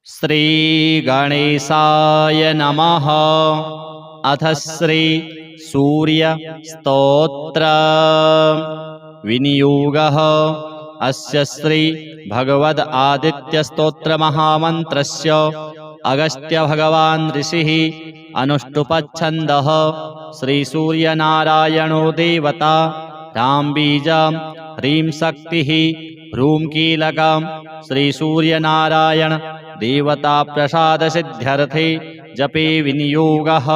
श्री गणेशाय नमः। अथ श्री सूर्य स्तोत्र विनियोगः। अस्य श्री भगवद आदित्य स्तोत्र महामन्त्रस्य अगस्त्य भगवान् ऋषिः अनुष्टुपच्छन्दः। श्री सूर्यनारायणो देवता राम बीजं ह्रीं शक्तिः ह्रूं कीलकं। श्री सूर्यनारायण देवता प्रसाद सिद्ध्यर्थे जपे विनियोगः।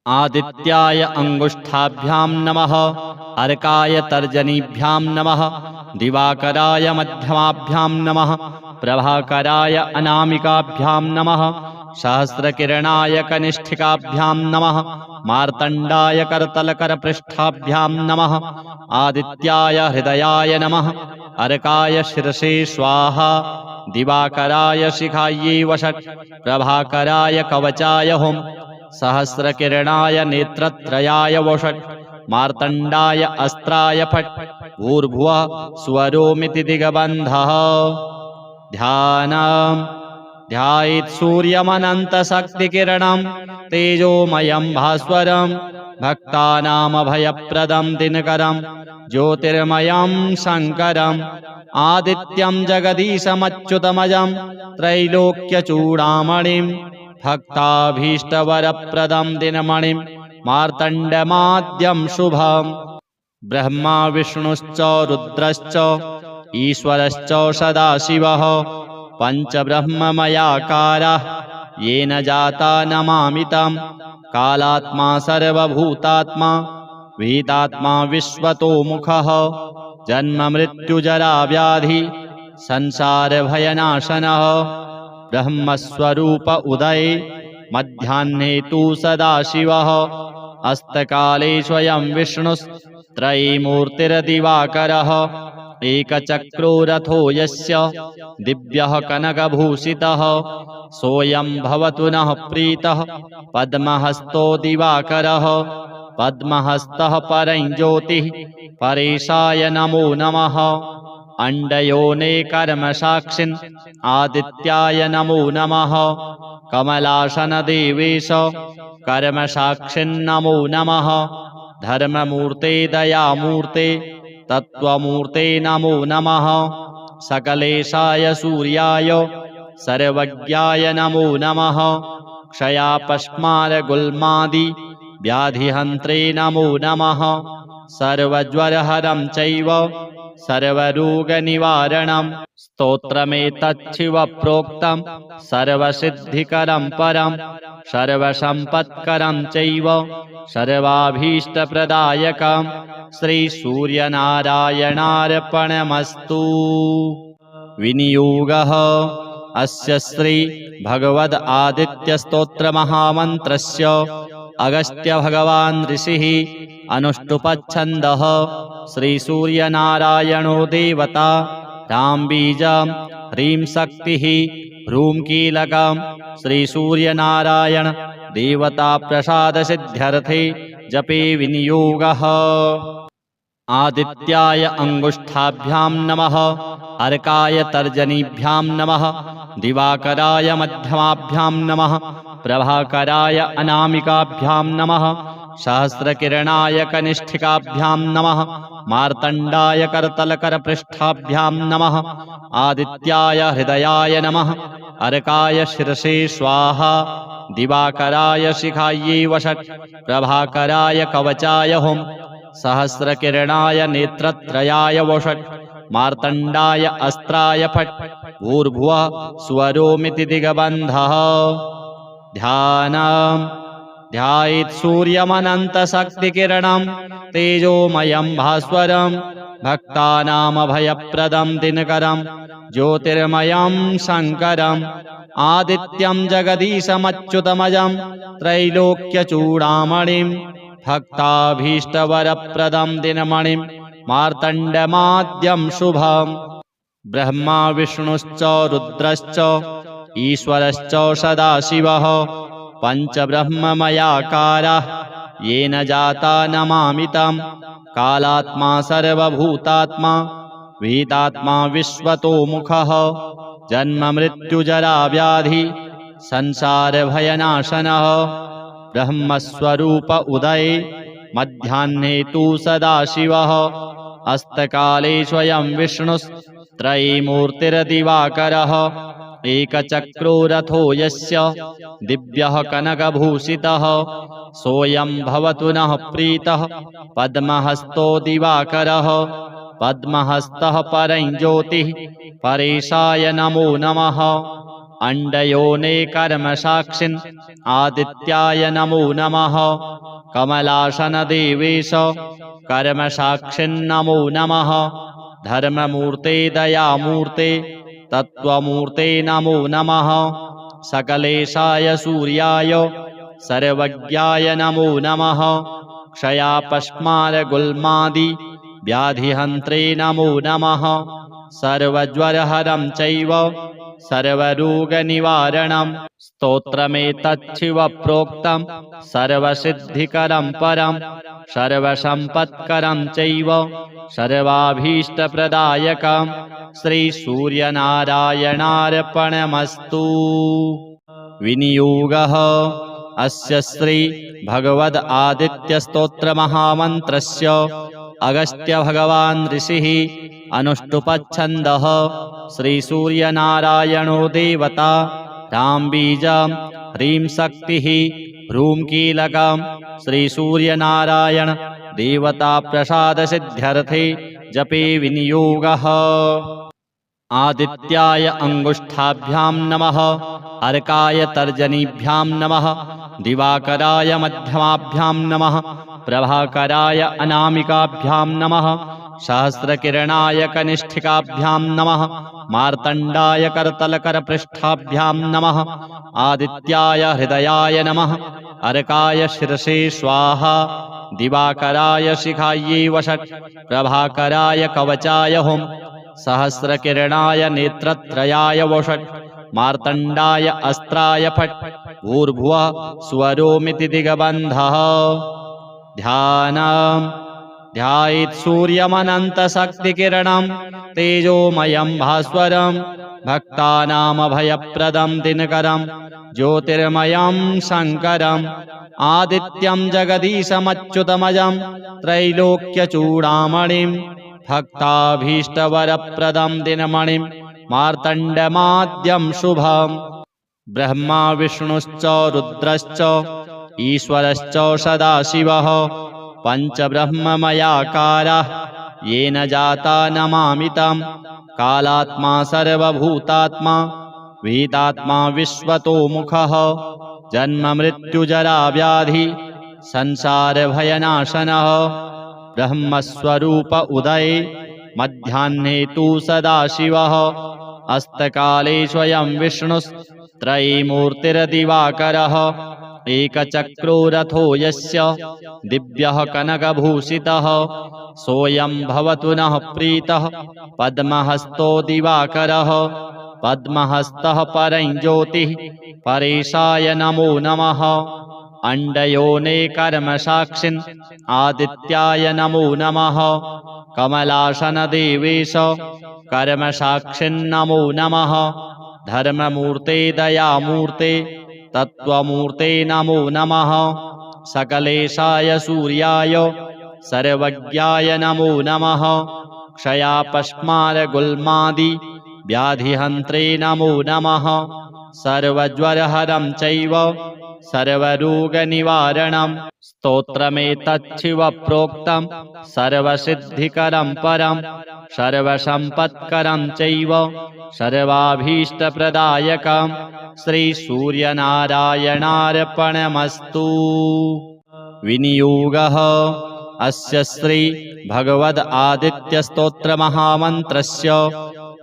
आदित्याय अंगुष्ठाभ्यां नमः। अर्काय तर्जनीभ्यां नमः। दिवाकराय मध्यमाभ्यां नमः। प्रभाकराय अनामिकाभ्यां नमः। सहस्रकिरणाय कनिष्ठिकाभ्यां नमः। मार्तण्डाय करतलकरपृष्ठाभ्यां नमः। आदित्याय हृदयाय नमः। अर्काय शिरसे स्वाहा। दिवाकराय शिखायै वषट्। प्रभाकराय कवचाय हुम्। सहस्रकिरणाय नेत्रत्रयाय वषट्। मार्तण्डाय अस्त्राय फट्। भूर्भुवः स्वरोमिति दिगबन्धः। ध्यानम्। ध्यायेत् सूर्यमनन्तशक्तिकिरणं तेजोमयं भास्वरं भक्तानामभयप्रदं दिनकरं ज्योतिर्मयं शङ्करम् आदित्यं जगदीशमच्युतमजं त्रैलोक्यचूडामणिं भक्ताभीष्टवरप्रदं दिनमणिं मार्तण्डमाद्यं शुभम्। ब्रह्मा विष्णुश्च रुद्रश्च ईश्वरश्च सदाशिवः पञ्चब्रह्ममयाकारः येन जाता नमामि तं। कालात्मा सर्वभूतात्मा वेदात्मा विश्वतोमुखः जन्ममृत्युजराव्याधि संसारभयनाशनः ब्रह्मस्वरूप उदये मध्याह्ने तु सदाशिवः अस्तकाले स्वयं विष्णुस्त्रयीमूर्तिर्दिवाकरः एकचक्रो रथो यस्य दिव्यः कनकभूषितः सोऽयं भवतु नः प्रीतः पद्महस्तो दिवाकरः पद्महस्तः परं ज्योतिः परेशाय नमो नमः। अण्डयोने कर्मसाक्षिन् आदित्याय नमो नमः। कमलासन देवेश कर्मसाक्षिन्नमो नमः। धर्ममूर्ते दयामूर्ते तत्त्वमूर्ते नमो नमः। सकलेशाय सूर्याय सर्वज्ञाय नमो नमः। क्षयापस्मारगुल्मादि व्याधिहन्त्रे नमो नमः। सर्वज्वरहरं चैव सर्वरोगनिवारणं स्तोत्रमेतच्छिव प्रोक्तं सर्वसिद्धिकरं परं सर्वसम्पत्करं चैव सर्वाभीष्टप्रदायकं श्रीसूर्यनारायणार्पणमस्तु। विनियोगः। अस्य श्री भगवद आदित्य स्तोत्र महामन्त्रस्य अगस्त्य भगवान् ऋषिः अनुष्टुपच्छन्दः। श्री सूर्यनारायणो देवता राम बीजं ह्रीं शक्तिः ह्रूं कीलकं। श्री सूर्यनारायण देवता प्रसाद सिद्ध्यर्थे जपे विनियोगः। आदित्याय अंगुष्ठाभ्यां नमः। अर्काय तर्जनीभ्यां नमः। दिवाकराय मध्यमाभ्यां नमः। प्रभाकराय अनामिकाभ्यां नमः। सहस्रकिरणाय कनिष्ठिकाभ्यां नमः। मार्तण्डाय करतलकरपृष्ठाभ्यां नमः। आदित्याय हृदयाय नमः। अर्काय शिरसे स्वाहा। दिवाकराय शिखायै वषट्। प्रभाकराय कवचाय हुम्। सहस्रकिरणाय नेत्रत्रयाय वषट्। मार्तण्डाय अस्त्राय फट्। भूर्भुवः स्वरोमिति दिगबन्धः। ध्यानम्। ध्यायेत् सूर्यमनन्तशक्तिकिरणं तेजोमयं भास्वरं भक्तानामभयप्रदं दिनकरं ज्योतिर्मयं शङ्करम् आदित्यं जगदीशमच्युतमजं त्रैलोक्यचूडामणिं भक्ताभीष्टवरप्रदं दिनमणिं मार्तण्डमाद्यं शुभम्। ब्रह्मा विष्णुश्च रुद्रश्च ईश्वरश्च सदाशिवः पञ्चब्रह्ममयाकारः येन जाता नमामि तं। कालात्मा सर्वभूतात्मा वेदात्मा विश्वतोमुखः जन्म मृत्युजरा व्याधि संसार भयनाशनः ब्रह्मस्वरूप उदये मध्याह्ने तु सदाशिवः अस्तकाले स्वयं विष्णुस्त्रयीमूर्तिर्दिवाकरः एकचक्रो रथो यस्य दिव्यः कनकभूषितः सोऽयं भवतु नः प्रीतः पद्महस्तो दिवाकरः पद्महस्तः परं ज्योतिः परेशाय नमो नमः अण्डयोने कर्मसाक्षिन् आदित्याय नमो नमः कमलासन देवेश कर्मसाक्षिन्नमो नमः धर्ममूर्ते दयामूर्ते तत्त्वमूर्ते नमो नमः सकलेशाय सूर्याय सर्वज्ञाय नमो नमः क्षयापस्मारगुल्मादि व्याधिहन्त्रे नमो नमः सर्वज्वरहरं चैव सर्वरोगनिवारणं स्तोत्रमेतच्छिव प्रोक्तं सर्वसिद्धिकरं परं सर्वसम्पत्करं चैव सर्वाभीष्टप्रदायकं श्रीसूर्यनारायणार्पणमस्तु। विनियोगः अस्य श्री भगवद् आदित्यस्तोत्रमहामन्त्रस्य अगस्त्यभगवान् ऋषिः अनुष्टुप्छन्दः श्रीसूर्यनारायणो देवता रामबीजं ह्रीं शक्तिः ह्रूं कीलकं श्रीसूर्यनारायण देवता प्रसादसिद्ध्यर्थे जपे विनियोगः। आदित्याय अंगुष्ठाभ्यां नमः अर्काय तर्जनीभ्यां नमः दिवाकराय मध्यमाभ्यां नमः प्रभाकराय अनामिकाभ्यां नमः सहस्रकिरणाय कनिष्ठिकाभ्यां नमः मार्तण्डाय करतलकरपृष्ठाभ्यां नमः आदित्याय हृदयाय नमः अर्काय शिरसे स्वाहा दिवाकराय शिखायै वषट् प्रभाकराय कवचाय हुं सहस्रकिरणाय नेत्रत्रयाय वषट् मार्तण्डाय अस्त्राय फट् भूर्भुवः स्वरोमिति दिगबन्धः। ध्यानम् ध्यायेत् सूर्यमनन्तशक्तिकिरणं तेजोमयं भास्वरं भक्तानामभयप्रदं दिनकरं ज्योतिर्मयं शङ्करम् आदित्यं जगदीशमच्युतमजं त्रैलोक्यचूडामणिं भक्ताभीष्टवरप्रदं दिनमणिं मार्तण्डमाद्यं शुभम् ब्रह्मा विष्णुश्च रुद्रश्च ईश्वरश्च सदाशिवः पञ्चब्रह्ममयाकारः येन जाता नमामि तं कालात्मा सर्वभूतात्मा वेदात्मा विश्वतोमुखः जन्म मृत्युजरा व्याधि संसारभयनाशनः ब्रह्मस्वरूप उदये मध्याह्ने तु सदाशिवः अस्तकाले स्वयं विष्णुस्त्रयीमूर्तिर्दिवाकरः एकचक्रो रथो यस्य दिव्यः कनकभूषितः सोऽयं भवतु नः प्रीतः पद्महस्तो दिवाकरः पद्महस्तः परं ज्योतिः परेशाय नमो नमः अण्डयोने कर्मसाक्षिन् आदित्याय नमो नमः कमलासन देवेश कर्मसाक्षिन्नमो नमः धर्ममूर्ते दयामूर्ते तत्त्वमूर्ते नमो नमः सकलेशाय सूर्याय सर्वज्ञाय नमो नमः क्षयापस्मारगुल्मादि व्याधिहन्त्रे नमो नमः सर्वज्वरहरं चैव सर्वरोगनिवारणं स्तोत्रमेतच्छिव प्रोक्तं सर्वसिद्धिकरं परं सर्वसम्पत्करं चैव सर्वाभीष्टप्रदायकं श्रीसूर्यनारायणार्पणमस्तु। विनियोगः अस्य श्री भगवद् आदित्यस्तोत्रमहामन्त्रस्य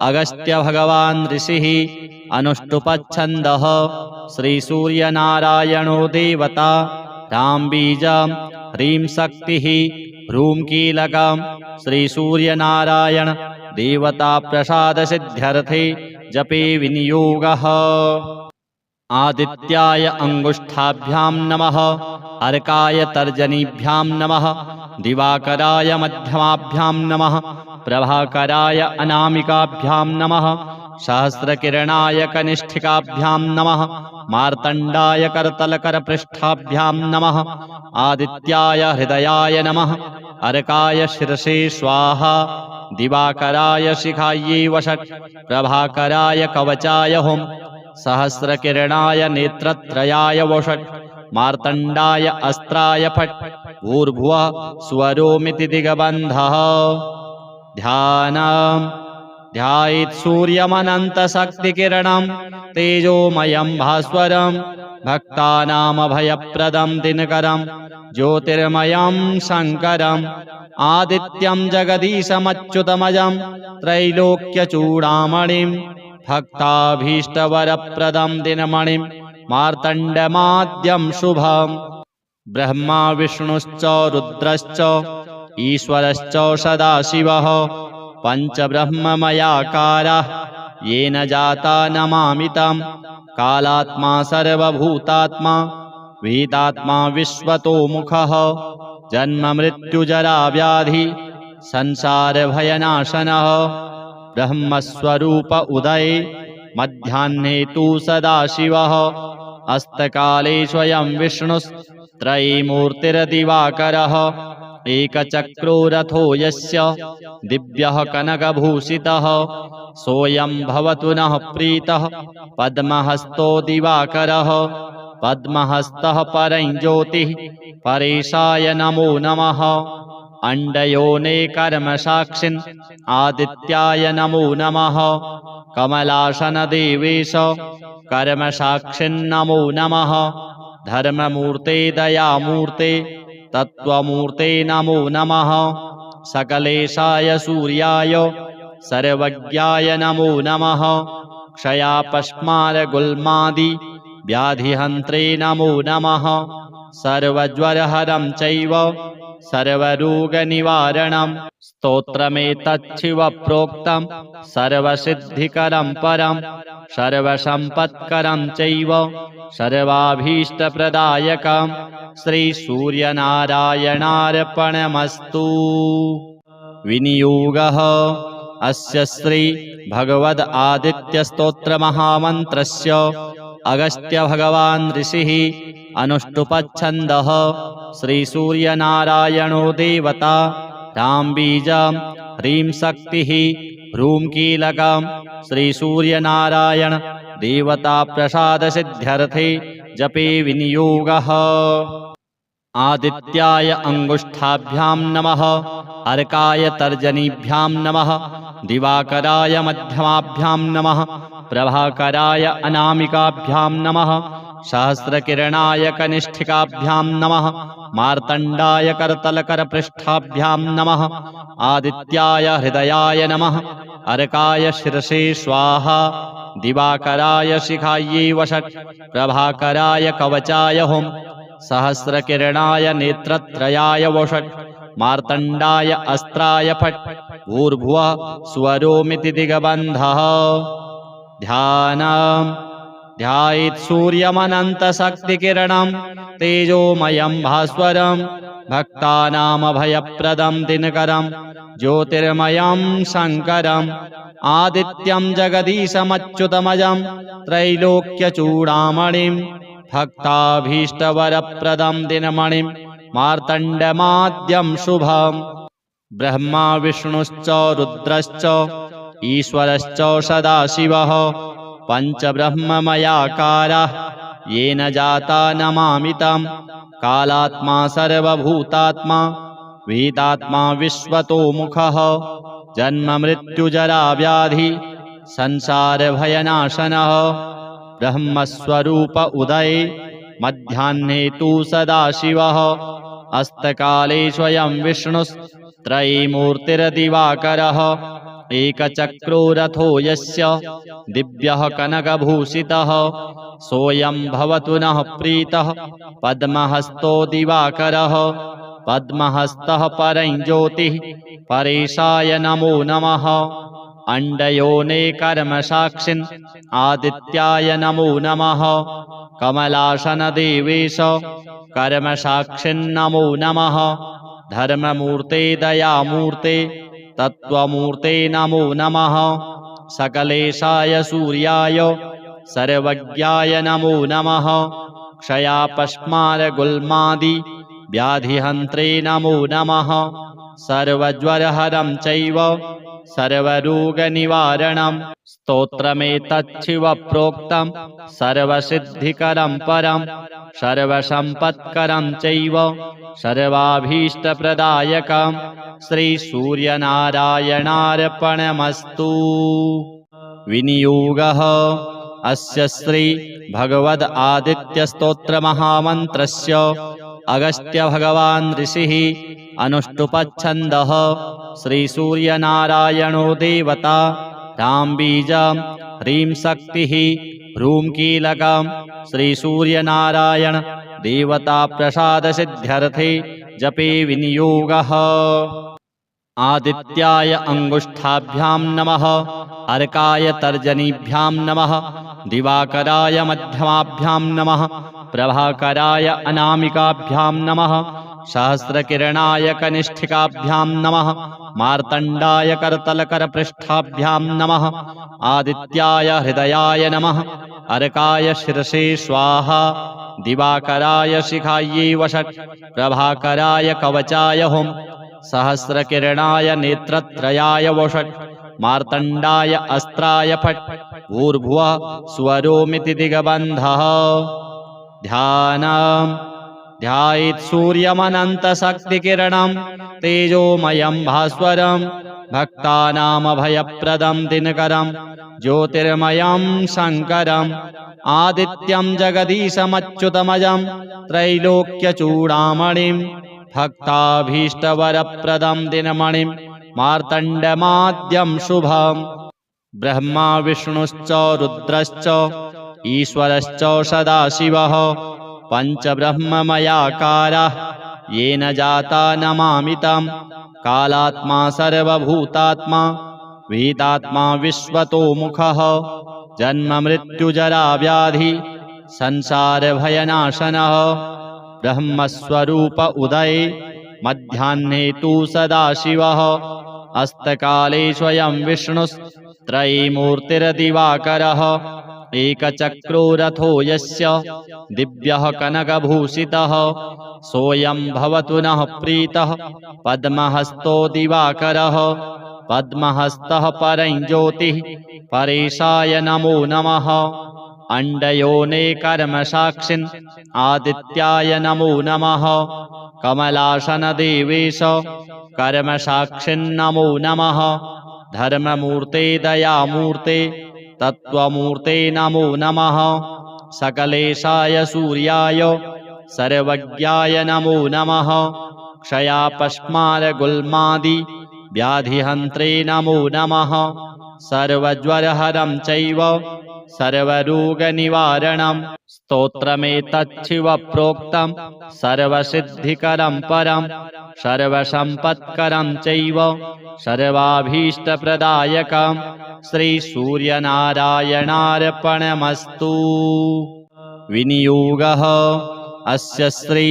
अगस्त्यभगवान् ऋषिः अनुष्टुप्छन्दः श्रीसूर्यनारायणो देवता रामबीजं ह्रीं शक्तिः ह्रूं कीलकं श्रीसूर्यनारायण देवता प्रसादसिद्ध्यर्थे जपे विनियोगः। आदित्याय अंगुष्ठाभ्यां नमः अर्काय तर्जनीभ्यां नमः दिवाकराय मध्यमाभ्यां नमः प्रभाकराय अनामिकाभ्यां नमः सहस्रकिरणाय कनिष्ठिकाभ्यां नमः मार्तण्डाय करतलकरपृष्ठाभ्यां नमः आदित्याय हृदयाय नमः अर्काय शिरसे स्वाहा दिवाकराय शिखायै वषट् प्रभाकराय कवचाय हुम् सहस्रकिरणाय नेत्रत्रयाय वषट् मार्तण्डाय अस्त्राय फट् भूर्भुवः स्वरोमिति दिग्बन्धः ध्यानम् ध्यायेत् सूर्यमनन्तशक्तिकिरणं तेजोमयं भास्वरं भक्तानामभयप्रदं दिनकरं ज्योतिर्मयं शङ्करम् आदित्यं जगदीशमच्युतमजं त्रैलोक्यचूडामणिं भक्ताभीष्टवरप्रदं दिनमणिं मार्तण्डमाद्यं शुभम् ब्रह्मा विष्णुश्च रुद्रश्च ईश्वरश्च सदाशिवः पञ्चब्रह्ममयाकाराः येन जाता नमामि तं कालात्मा सर्वभूतात्मा वेदात्मा विश्वतोमुखः जन्ममृत्युजराव्याधि संसारभयनाशनः ब्रह्मस्वरूप उदये मध्याह्ने तु सदाशिवः अस्तकाले स्वयं विष्णुस्त्रयीमूर्तिर्दिवाकरः एकचक्रो रथो यस्य दिव्यः कनकभूषितः सोऽयं भवतु नः प्रीतः पद्महस्तो दिवाकरः पद्महस्तः परं ज्योतिः परेशाय नमो नमः अण्डयोने कर्मसाक्षिन् आदित्याय नमो नमः कमलासनदेवेश कर्मसाक्षिन्नमो नमः धर्ममूर्ते दयामूर्ते तत्त्वमूर्ते नमो नमः सकलेशाय सूर्याय सर्वज्ञाय नमो नमः क्षयापस्मारगुल्मादि व्याधिहन्त्रे नमो नमः सर्वज्वरहरं चैव सर्वरोगनिवारणं स्तोत्रमेतच्छिव प्रोक्तं सर्वसिद्धिकरं परं सर्वसम्पत्करं चैव सर्वाभीष्टप्रदायकं श्रीसूर्यनारायणार्पणमस्तु। विनियोगः अस्य श्री भगवद् आदित्यस्तोत्रमहामन्त्रस्य अगस्त्यभगवान् ऋषिः अनुष्टुप्छन्दः श्रीसूर्यनारायणो देवता रामबीजं ह्रीं शक्तिः ह्रूं कीलकं श्रीसूर्यनारायण देवता प्रसादसिद्ध्यर्थे जपे विनियोगः। आदित्याय अंगुष्ठाभ्यां नमः अर्काय तर्जनीभ्यां नमः दिवाकराय मध्यमाभ्यां नमः प्रभाकराय अनामिकाभ्यां नमः सहस्रकिरणाय कनिष्ठिकाभ्यां नमः मार्तण्डाय करतलकरपृष्ठाभ्यां नमः आदित्याय हृदयाय नमः अर्काय शिरसे स्वाहा दिवाकराय शिखायै वषट् प्रभाकराय कवचाय हुम् सहस्रकिरणाय नेत्रत्रयाय वषट् मार्तण्डाय अस्त्राय फट् भूर्भुवः स्वरोमिति दिग्बन्धः ध्यानम् ध्यायेत् सूर्यमनन्तशक्तिकिरणं तेजोमयं भास्वरं भक्तानामभयप्रदं दिनकरं ज्योतिर्मयं शङ्करम् आदित्यं जगदीशमच्युतमजं त्रैलोक्यचूडामणिं भक्ताभीष्टवरप्रदं दिनमणिं मार्तण्डमाद्यं शुभम् ब्रह्मा विष्णुश्च रुद्रश्च ईश्वरश्च सदाशिवः पञ्चब्रह्ममयाकाराः येन जाता नमामि तं कालात्मा सर्वभूतात्मा वेदात्मा विश्वतोमुखः जन्ममृत्युजराव्याधि संसारभयनाशनः ब्रह्मस्वरूप उदये मध्याह्ने तु सदाशिवः अस्तकाले स्वयं विष्णुस्त्रयीमूर्तिर्दिवाकरः एकचक्रो रथो यस्य दिव्यः कनकभूषितः सोऽयं भवतु नः प्रीतः पद्महस्तो दिवाकरः पद्महस्तः परं ज्योतिः परेशाय नमो नमः अण्डयोने कर्मसाक्षिन् आदित्याय नमो नमः कमलासनदेवेश कर्मसाक्षिन्नमो नमः धर्ममूर्ते दयामूर्ते तत्त्वमूर्ते नमो नमः सकलेशाय सूर्याय सर्वज्ञाय नमो नमः। क्षयापस्मारगुल्मादि व्याधिहन्त्रे नमो नमः। सर्वज्वरहरं चैव सर्वरोगनिवारणं स्तोत्रमेतच्छिव प्रोक्तं सर्वसिद्धिकरं परं सर्वसम्पत्करं चैव सर्वाभीष्टप्रदायकं श्रीसूर्यनारायणार्पणमस्तु। विनियोगः अस्य श्री भगवद् आदित्यस्तोत्रमहामन्त्रस्य अगस्त्यभगवान् ऋषिः अनुष्टुप्छन्दः श्रीसूर्यनारायणो देवता रामबीजं ह्रीं शक्तिः ह्रूं कीलकं श्रीसूर्यनारायण देवता प्रसादसिद्ध्यर्थे जपे विनियोगः। आदित्याय अंगुष्ठाभ्यां नमः। अर्काय तर्जनीभ्यां नमः। दिवाकराय मध्यमाभ्यां नमः। प्रभाकराय अनामिकाभ्यां नमः। सहस्रकिरणाय कनिष्ठिकाभ्यां नमः। मार्तण्डाय करतलकरपृष्ठाभ्यां नमः। आदित्याय हृदयाय नमः। अर्काय शिरसे स्वाहा। दिवाकराय शिखायै वषट्। प्रभाकराय कवचाय हुं। सहस्रकिरणाय नेत्रत्रयाय वषट्। मार्तण्डाय अस्त्राय फट्। भूर्भुवः स्वरोमिति दिग्बन्धः। ध्यानम् ध्यायेत् सूर्यमनन्तशक्तिकिरणं तेजोमयं भास्वरं भक्तानामभयप्रदं दिनकरं ज्योतिर्मयं शङ्करम् आदित्यं जगदीशमच्युतमजं त्रैलोक्यचूडामणिं भक्ताभीष्टवरप्रदं दिनमणिं मार्तण्डमाद्यं शुभम्। ब्रह्मा विष्णुश्च रुद्रश्च ईश्वरश्च सदाशिवः पञ्चब्रह्ममयाकारः येन जाता नमामि तं। कालात्मा सर्वभूतात्मा वेदात्मा विश्वतोमुखः जन्ममृत्युजराव्याधि संसारभयनाशनः ब्रह्मस्वरूप उदये मध्याह्ने तु सदाशिवः अस्तकाले स्वयं विष्णुस्त्रयीमूर्तिर्दिवाकरः एकचक्रो रथो यस्य दिव्यः कनकभूषितः सोऽयं भवतु नः प्रीतः पद्महस्तो दिवाकरः पद्महस्तः परं ज्योतिः परेशाय नमो नमः। अण्डयोने कर्मसाक्षिन् आदित्याय नमो नमः। कमलासन देवेश कर्मसाक्षिन्नमो नमः। धर्ममूर्ते दयामूर्ते तत्त्वमूर्ते नमो नमः। सकलेशाय सूर्याय सर्वज्ञाय नमो नमः। क्षयापस्मारगुल्मादि व्याधिहन्त्रे नमो नमः। सर्वज्वरहरं चैव सर्वरोगनिवारणं स्तोत्रमेतच्छिव प्रोक्तं सर्वसिद्धिकरं परं सर्वसम्पत्करं चैव सर्वाभीष्टप्रदायकं श्रीसूर्यनारायणार्पणमस्तु। विनियोगः अस्य श्री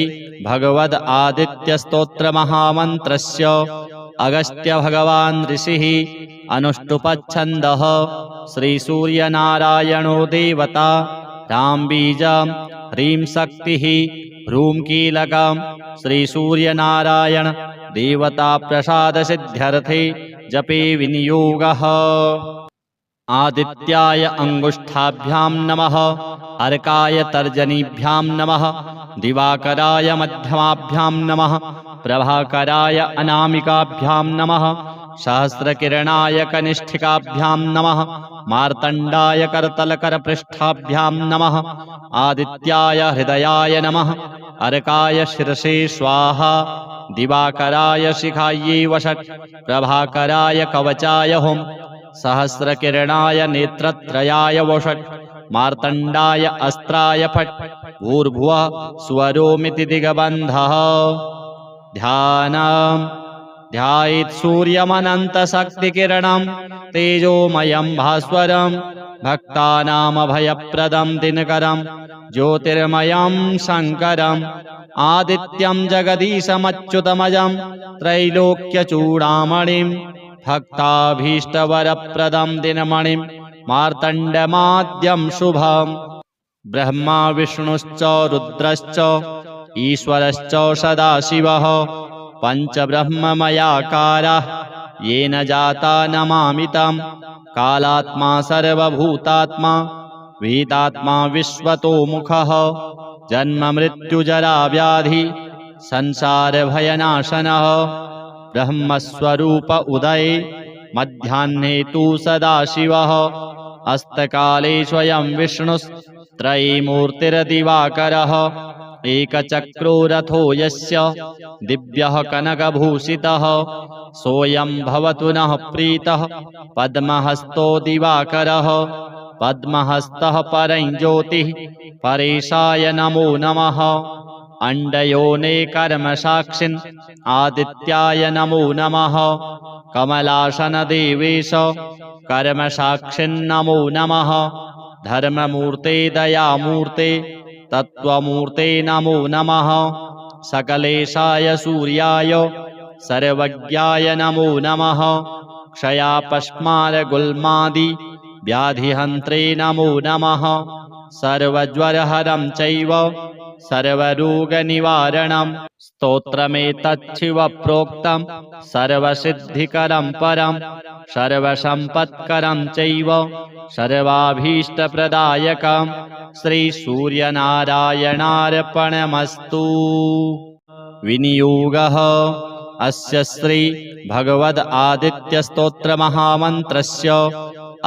भगवद् आदित्यस्तोत्रमहामन्त्रस्य अगस्त्यभगवान् ऋषिः अनुष्टुप्छन्दः श्रीसूर्यनारायणो देवता रामबीजं ह्रीं शक्तिः ह्रूं कीलकं श्रीसूर्यनारायण देवता प्रसादसिद्ध्यर्थे जपे विनियोगः। आदित्याय अंगुष्ठाभ्यां नमः। अर्काय तर्जनीभ्यां नमः। दिवाकराय मध्यमाभ्यां नमः। प्रभाकराय अनामिकाभ्यां नमः। सहस्रकिरणाय कनिष्ठिकाभ्यां नमः। मार्तण्डाय करतलकरपृष्ठाभ्यां नमः। आदित्याय हृदयाय नमः। अर्काय शिरसे स्वाहा। दिवाकराय शिखायै वषट्। प्रभाकराय कवचाय हुं। सहस्रकिरणाय नेत्रत्रयाय वषट्। मार्तण्डाय अस्त्राय फट्। भूर्भुवः स्वरोमिति दिग्बन्धः। ध्यानम् ध्यायेत् सूर्यमनन्तशक्तिकिरणं तेजोमयं भास्वरं भक्तानामभयप्रदं दिनकरं ज्योतिर्मयं शङ्करम् आदित्यं जगदीशमच्युतमजं त्रैलोक्यचूडामणिं भक्ताभीष्टवरप्रदं दिनमणिं मार्तण्डमाद्यं शुभम् ब्रह्मा विष्णुश्च रुद्रश्च ईश्वरश्च सदाशिवः पञ्चब्रह्ममयाकाराः येन जाता नमामि तं कालात्मा सर्वभूतात्मा वेदात्मा विश्वतोमुखः जन्ममृत्युजराव्याधि संसारभयनाशनः ब्रह्मस्वरूप उदये मध्याह्ने तु सदाशिवः अस्तकाले स्वयं विष्णुस्त्रयीमूर्तिर्दिवाकरः एकचक्रो रथो यस्य दिव्यः कनकभूषितः सोऽयं भवतु नः प्रीतः पद्महस्तो दिवाकरः पद्महस्तः परं ज्योतिः परेशाय नमो नमः अण्डयोने कर्मसाक्षिन् आदित्याय नमो नमः कमलासनदेवेश कर्मसाक्षिन्नमो नमः धर्ममूर्ते दयामूर्ते तत्त्वमूर्ते नमो नमः सकलेशाय सूर्याय सर्वज्ञाय नमो नमः क्षयापस्मारगुल्मादि व्याधिहन्त्रे नमो नमः सर्वज्वरहरं चैव सर्वरोगनिवारणं स्तोत्रमेतच्छिवप्रोक्तं सर्वसिद्धिकरं परं सर्वसम्पत्करं चैव सर्वाभीष्टप्रदायकं श्रीसूर्यनारायणार्पणमस्तु। विनियोगः अस्य श्री भगवद् आदित्यस्तोत्रमहामन्त्रस्य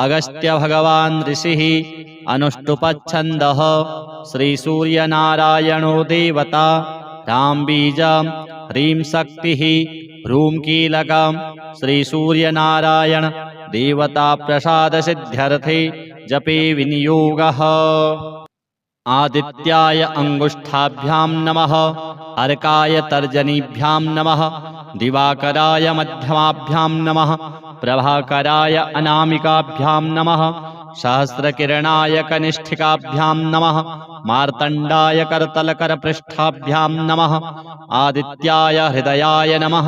अगस्त्यभगवान् ऋषिः अनुष्टुप्छन्दः श्रीसूर्यनारायणो देवता रामबीजं ह्रीं शक्तिः ह्रूं कीलकं श्रीसूर्यनारायण देवता प्रसादसिद्ध्यर्थे जपे विनियोगः। आदित्याय अंगुष्ठाभ्यां नमः अर्काय तर्जनीभ्यां नमः दिवाकराय मध्यमाभ्यां नमः प्रभाकराय अनामिकाभ्यां नमः सहस्रकिरणाय कनिष्ठिकाभ्यां नमः मार्तण्डाय करतलकरपृष्ठाभ्यां नमः आदित्याय हृदयाय नमः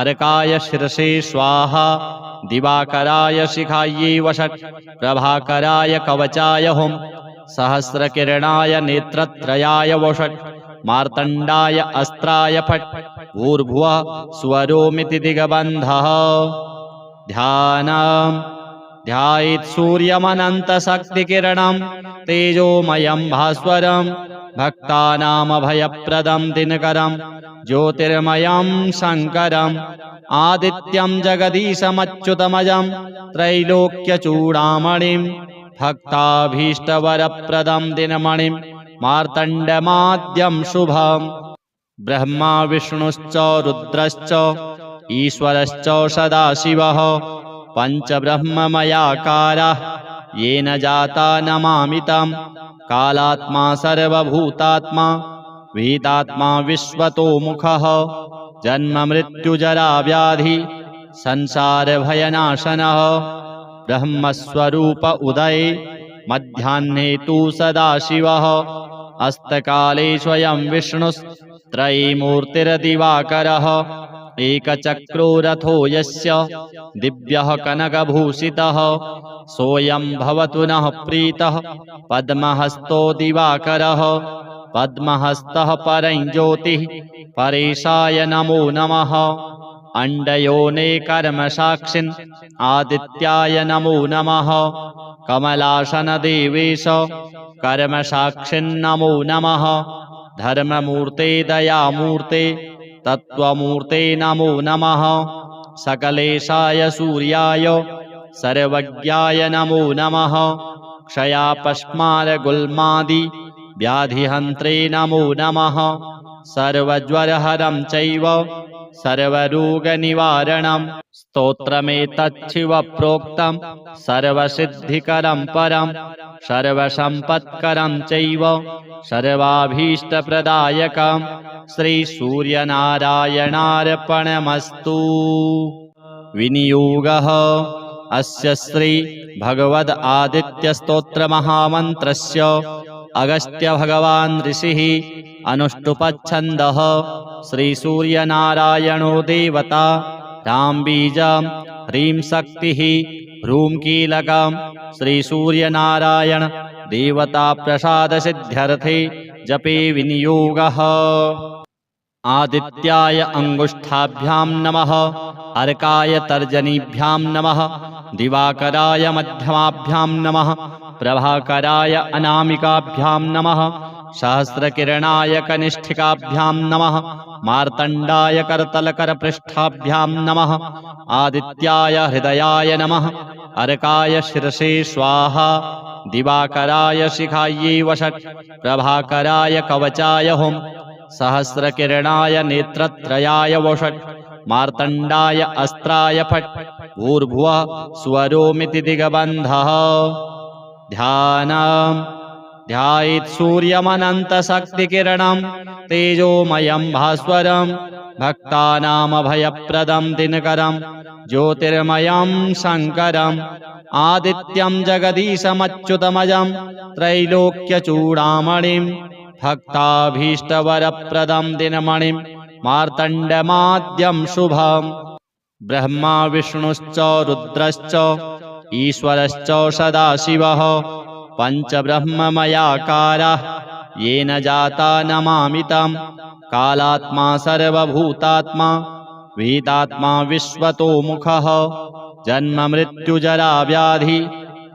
अर्काय शिरसे स्वाहा दिवाकराय शिखायै वषट् प्रभाकराय कवचाय हुं सहस्रकिरणाय नेत्रत्रयाय वषट् मार्तण्डाय अस्त्राय फट् भूर्भुवः स्वरोमिति दिग्बन्धः। ध्यानम् ध्यायेत् सूर्यमनन्तशक्तिकिरणं तेजोमयं भास्वरं भक्तानामभयप्रदं दिनकरं ज्योतिर्मयं शङ्करम् आदित्यं जगदीशमच्युतमजं त्रैलोक्यचूडामणिं भक्ताभीष्टवरप्रदं दिनमणिं मार्तण्डमाद्यं शुभम् ब्रह्मा विष्णुश्च रुद्रश्च ईश्वरश्च सदाशिवः पञ्चब्रह्ममयाकाराः येन जाता नमामि तं कालात्मा सर्वभूतात्मा वेदात्मा विश्वतोमुखः जन्ममृत्युजराव्याधि संसारभयनाशनः ब्रह्मस्वरूप उदये मध्याह्ने तु सदाशिवः अस्तकाले स्वयं विष्णुस्त्रयीमूर्तिर्दिवाकरः एकचक्रो रथो यस्य दिव्यः कनकभूषितः सोऽयं भवतु नः प्रीतः पद्महस्तो दिवाकरः पद्महस्तः परं ज्योतिः परेशाय नमो नमः अण्डयोने कर्मसाक्षिन् आदित्याय नमो नमः कमलासनदेवेश कर्मसाक्षिन्नमो नमः धर्ममूर्ते दयामूर्ते तत्त्वमूर्ते नमो नमः सकलेशाय सूर्याय सर्वज्ञाय नमो नमः क्षयापस्मारगुल्मादि व्याधिहन्त्रे नमो नमः सर्वज्वरहरं चैव सर्वरोगनिवारणं स्तोत्रमेतच्छिवप्रोक्तं सर्वसिद्धिकरं परं सर्वसम्पत्करं चैव सर्वाभीष्टप्रदायकं श्रीसूर्यनारायणार्पणमस्तु। विनियोगः अस्य श्री भगवद् आदित्यस्तोत्रमहामन्त्रस्य अगस्त्यभगवान् ऋषिः अनुष्टुप्छन्दः श्रीसूर्यनारायणो देवता रामबीजं ह्रीं शक्तिः ह्रूं कीलकं श्रीसूर्यनारायण देवताप्रसादसिद्ध्यर्थे जपे विनियोगः। आदित्याय अंगुष्ठाभ्यां नमः, अर्काय तर्जनीभ्यां नमः, दिवाकराय मध्यमाभ्यां नमः, प्रभाकराय अनामिकाभ्यां नमः, सहस्रकिरणाय कनिष्ठिकाभ्यां नमः, मार्तण्डाय करतलकरपृष्ठाभ्यां नमः, आदित्याय हृदयाय नमः, अर्काय शिरसे स्वाहा, दिवाकराय शिखायै वषट्, प्रभाकराय कवचाय हुं, सहस्रकिरणाय नेत्रत्रयाय वषट्, मार्तण्डाय अस्त्राय फट्, भूर्भुवः स्वरोमिति दिग्बन्धः। ध्यानम् ध्यायेत् सूर्यमनन्तशक्तिकिरणं तेजोमयं भास्वरं भक्तानामभयप्रदं दिनकरं ज्योतिर्मयं शङ्करम् आदित्यं जगदीशमच्युतमजं त्रैलोक्यचूडामणिं भक्ताभीष्टवरप्रदं दिनमणिं मार्तण्डमाद्यं शुभम्। ब्रह्मा विष्णुश्च रुद्रश्च ईश्वरश्च सदाशिवः पञ्चब्रह्ममयाकारः येन जाता नमामि तं कालात्मा सर्वभूतात्मा वेदात्मा विश्वतोमुखः जन्ममृत्युजराव्याधि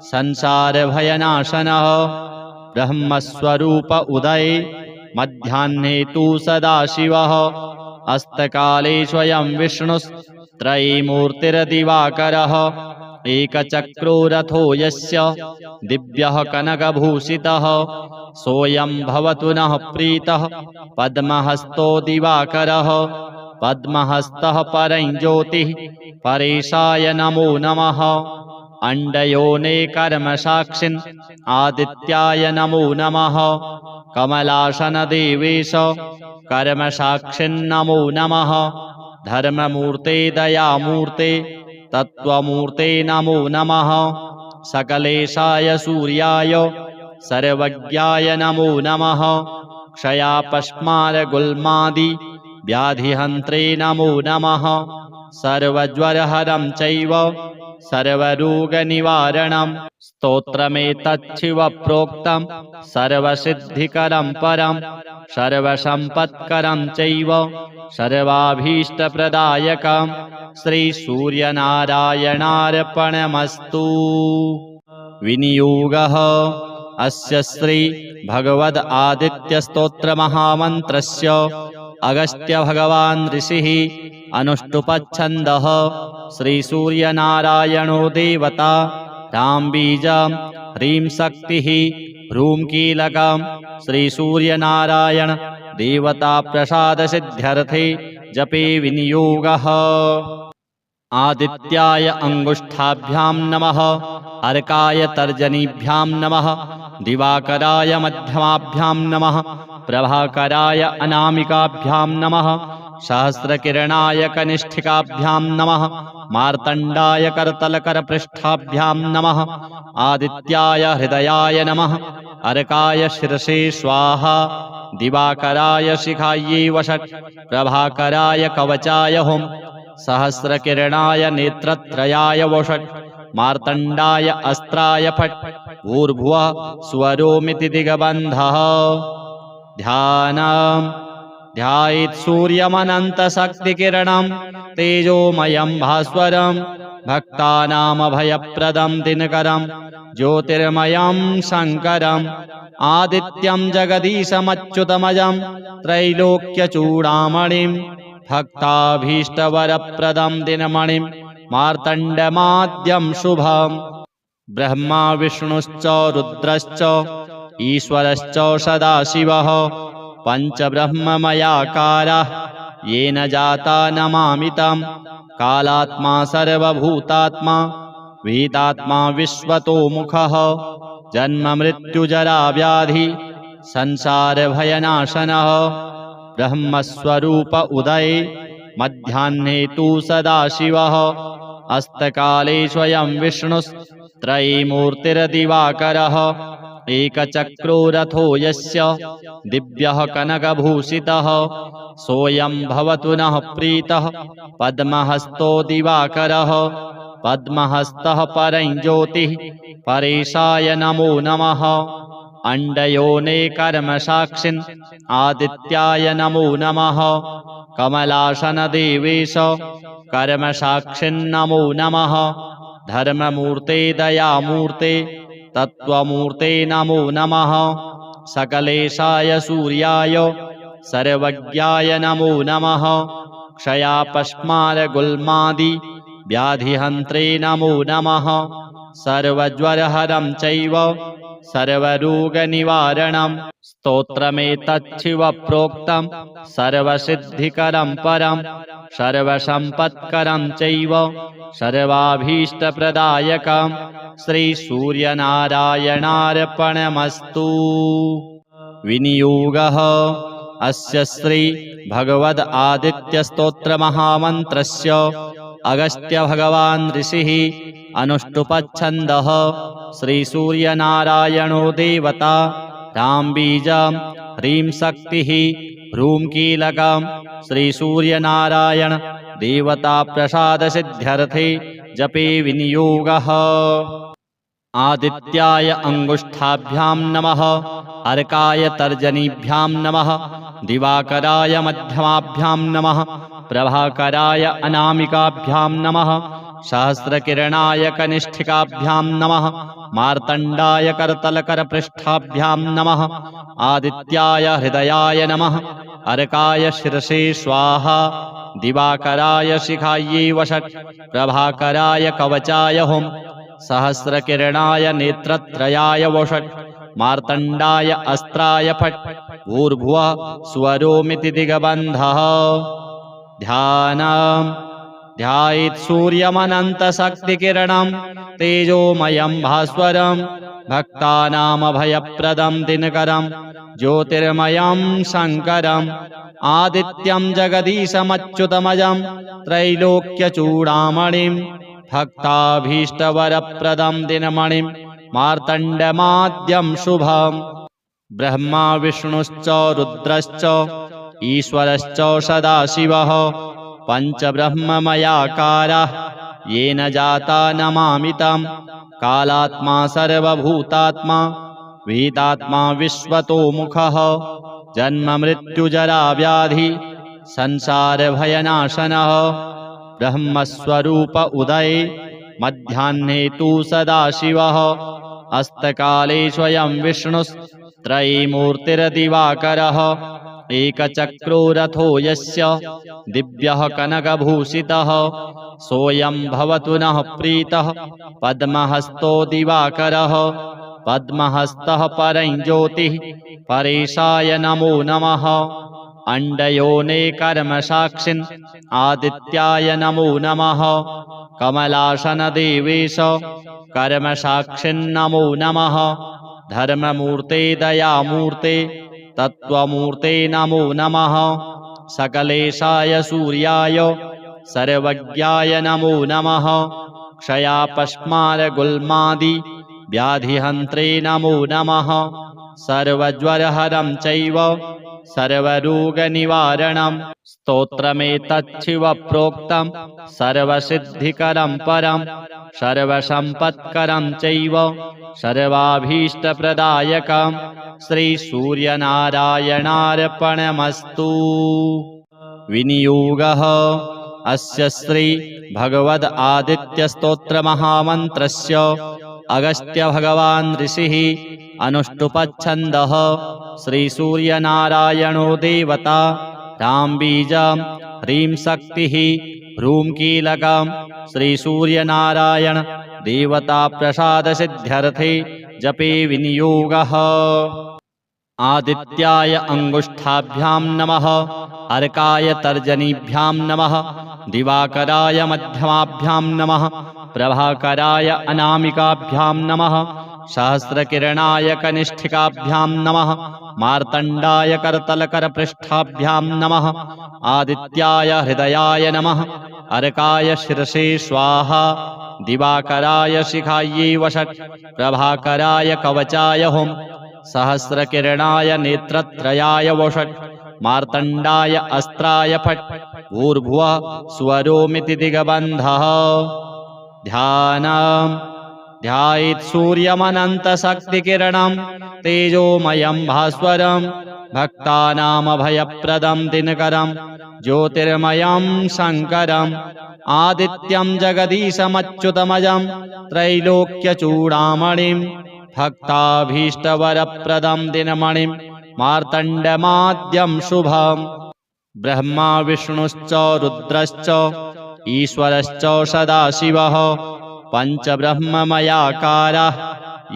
संसारभयनाशनः ब्रह्मस्वरूप उदये मध्याह्ने तु सदाशिवः अस्तकाले स्वयं विष्णुस्त्रयीमूर्तिर्दिवाकरः एकचक्रो रथो यस्य दिव्यः कनकभूषितः सोऽयं भवतु नः प्रीतः पद्महस्तो दिवाकरः पद्महस्तः परं ज्योतिः परेशाय नमो नमः अण्डयोने कर्मसाक्षिन् आदित्याय नमो नमः कमलासन देवेश कर्मसाक्षिन्नमो नमः धर्ममूर्ते दयामूर्ते तत्त्वमूर्ते नमो नमः सकलेशाय सूर्याय सर्वज्ञाय नमो नमः क्षयापस्मारगुल्मादि व्याधिहन्त्रे नमो नमः सर्वज्वरहरं चैव सर्वरोगनिवारणं स्तोत्रमेतच्छिव प्रोक्तं सर्वसिद्धिकरं परं सर्वसम्पत्करं चैव सर्वाभीष्टप्रदायकं श्रीसूर्यनारायणार्पणमस्तु। विनियोगः अस्य श्री भगवद् आदित्यस्तोत्रमहामन्त्रस्य अगस्त्यभगवान् ऋषिः अनुष्टुप्छन्दः श्रीसूर्यनारायणो देवता रामबीजं ह्रीं शक्तिः ह्रूं कीलकं श्रीसूर्यनारायण देवताप्रसादसिद्ध्यर्थे जपे विनियोगः। आदित्याय अंगुष्ठाभ्यां नमः, अर्काय तर्जनीभ्यां नमः, दिवाकराय मध्यमाभ्यां नमः, प्रभाकराय अनामिकाभ्यां नमः, सहस्रकिरणाय कनिष्ठिकाभ्यां नमः, मार्तण्डाय करतलकरपृष्ठाभ्यां नमः, आदित्याय हृदयाय नमः, अर्काय शिरसे स्वाहा, दिवाकराय शिखायै वषट्, प्रभाकराय कवचाय हुं, सहस्रकिरणाय नेत्रत्रयाय वषट्, मार्तण्डाय अस्त्राय फट्, भूर्भुवः स्वरोमिति दिग्बन्धः। ध्यानम् ध्यायेत् सूर्यमनन्तशक्तिकिरणं तेजोमयं भास्वरं भक्तानामभयप्रदं दिनकरं ज्योतिर्मयं शङ्करम् आदित्यं जगदीशमच्युतमजं त्रैलोक्यचूडामणिं भक्ताभीष्टवरप्रदं दिनमणिं मार्तण्डमाद्यं शुभम्। ब्रह्मा विष्णुश्च रुद्रश्च ईश्वरश्च सदाशिवः पञ्चब्रह्ममयाकारः येन जाता नमामि तं कालात्मा सर्वभूतात्मा वेदात्मा विश्वतोमुखः जन्ममृत्युजराव्याधि संसारभयनाशनः ब्रह्मस्वरूप उदये मध्याह्ने तु सदाशिवः अस्तकाले स्वयं विष्णुस्त्रयीमूर्तिर्दिवाकरः एकचक्रो रथो यस्य दिव्यः कनकभूषितः सोऽयं भवतु नः प्रीतः पद्महस्तो दिवाकरः पद्महस्तः परं ज्योतिः परेशाय नमो नमः। अण्डयोने कर्मसाक्षिन् आदित्याय नमो नमः। कमलासन देवेश कर्मसाक्षिन्नमो नमः। धर्ममूर्ते दयामूर्ते तत्त्वमूर्ते नमो नमः। सकलेशाय सूर्याय सर्वज्ञाय नमो नमः। क्षयापस्मारगुल्मादि व्याधिहन्त्रे नमो नमः। सर्वज्वरहरं चैव सर्वरोगनिवारणं स्तोत्रमेतच्छिव प्रोक्तं सर्वसिद्धिकरं परं सर्वसम्पत्करं चैव सर्वाभीष्टप्रदायकं श्रीसूर्यनारायणार्पणमस्तु। विनियोगः अस्य श्री भगवद आदित्यस्तोत्र महामन्त्रस्य अगस्त्य भगवान् ऋषिः अनुष्टुपच्छन्दः श्रीसूर्यनारायणो देवता रामबीजं ह्रीं शक्तिः ह्रूं कीलकं श्रीसूर्यनारायण देवता प्रसादसिद्ध्यर्थे जपे विनियोगः। आदित्याय अंगुष्ठाभ्यां नमः। अर्काय तर्जनीभ्यां नमः। दिवाकराय मध्यमाभ्यां नमः। प्रभाकराय अनामिकाभ्यां नमः। सहस्रकिरणाय कनिष्ठिकाभ्यां नमः। मार्तण्डाय करतलकरपृष्ठाभ्यां नमः। आदित्याय हृदयाय नमः। अर्काय शिरसे स्वाहा। दिवाकराय शिखायै वषट्। प्रभाकराय कवचाय हुम्। सहस्रकिरणाय नेत्रत्रयाय वषट्। मार्तण्डाय अस्त्राय फट्। भूर्भुवः स्वरोमिति दिग्बन्धः। ध्यानम् ध्यायेत् सूर्यमनन्तशक्तिकिरणं तेजोमयं भास्वरं भक्तानामभयप्रदं दिनकरं ज्योतिर्मयं शङ्करम् आदित्यं जगदीशमच्युतमजं त्रैलोक्यचूडामणिं भक्ताभीष्टवरप्रदं दिनमणिं मार्तण्डमाद्यं शुभम्। ब्रह्मा विष्णुश्च रुद्रश्च ईश्वरश्च सदाशिवः पञ्चब्रह्ममयाकारः येन जाता नमामि तं। कालात्मा सर्वभूतात्मा वेदात्मा विश्वतोमुखः जन्ममृत्युजराव्याधि संसारभयनाशनः ब्रह्मस्वरूप उदये मध्याह्ने तु सदाशिवः अस्तकाले स्वयं विष्णुस्त्रयीमूर्तिर्दिवाकरः एकचक्रो रथो यस्य दिव्यः कनकभूषितः सोऽयं भवतु नः प्रीतः पद्महस्तो दिवाकरः पद्महस्तः परं ज्योतिः परेशाय नमो नमः। अण्डयोने कर्मसाक्षिन् आदित्याय नमो नमः। कमलासन देवेश कर्मसाक्षिन्नमो नमः। धर्ममूर्ते दयामूर्ते तत्त्वमूर्ते नमो नमः। सकलेशाय सूर्याय सर्वज्ञाय नमो नमः। क्षयापस्मारगुल्मादि व्याधिहन्त्रे नमो नमः। सर्वज्वरहरं चैव सर्वरोगनिवारणं स्तोत्रमेतच्छिव प्रोक्तं सर्वसिद्धिकरं परं सर्वसम्पत्करं चैव सर्वाभीष्टप्रदायकं श्रीसूर्यनारायणार्पणमस्तु। विनियोगः अस्य श्री भगवद आदित्यस्तोत्र महामन्त्रस्य अगस्त्य भगवान् ऋषिः अनुष्टुपच्छन्दः श्रीसूर्यनारायणो देवता रामबीजं ह्रीं शक्तिः ह्रूं कीलकं श्रीसूर्यनारायण देवता प्रसादसिद्ध्यर्थे जपे विनियोगः। आदित्याय अंगुष्ठाभ्यां नमः। अर्काय तर्जनीभ्यां नमः। दिवाकराय मध्यमाभ्यां नमः। प्रभाकराय अनामिकाभ्यां नमः। सहस्रकिरणाय कनिष्ठिकाभ्यां नमः। मार्तण्डाय करतलकरपृष्ठाभ्यां नमः। आदित्याय हृदयाय नमः। अर्काय शिरसे स्वाहा। दिवाकराय शिखायै वषट्। प्रभाकराय कवचाय हुम्। सहस्रकिरणाय नेत्रत्रयाय वषट्। मार्तण्डाय अस्त्राय फट्। भूर्भुवः स्वरोमिति दिग्बन्धः। ध्यानम् ध्यायेत् सूर्यमनन्तशक्तिकिरणं तेजोमयं भास्वरं भक्तानामभयप्रदं दिनकरं ज्योतिर्मयं शङ्करम् आदित्यं जगदीशमच्युतमजं त्रैलोक्यचूडामणिं भक्ताभीष्टवरप्रदं दिनमणिं मार्तण्डमाद्यं शुभम् ब्रह्मा विष्णुश्च रुद्रश्च ईश्वरश्च सदाशिवः पञ्चब्रह्ममयाकारः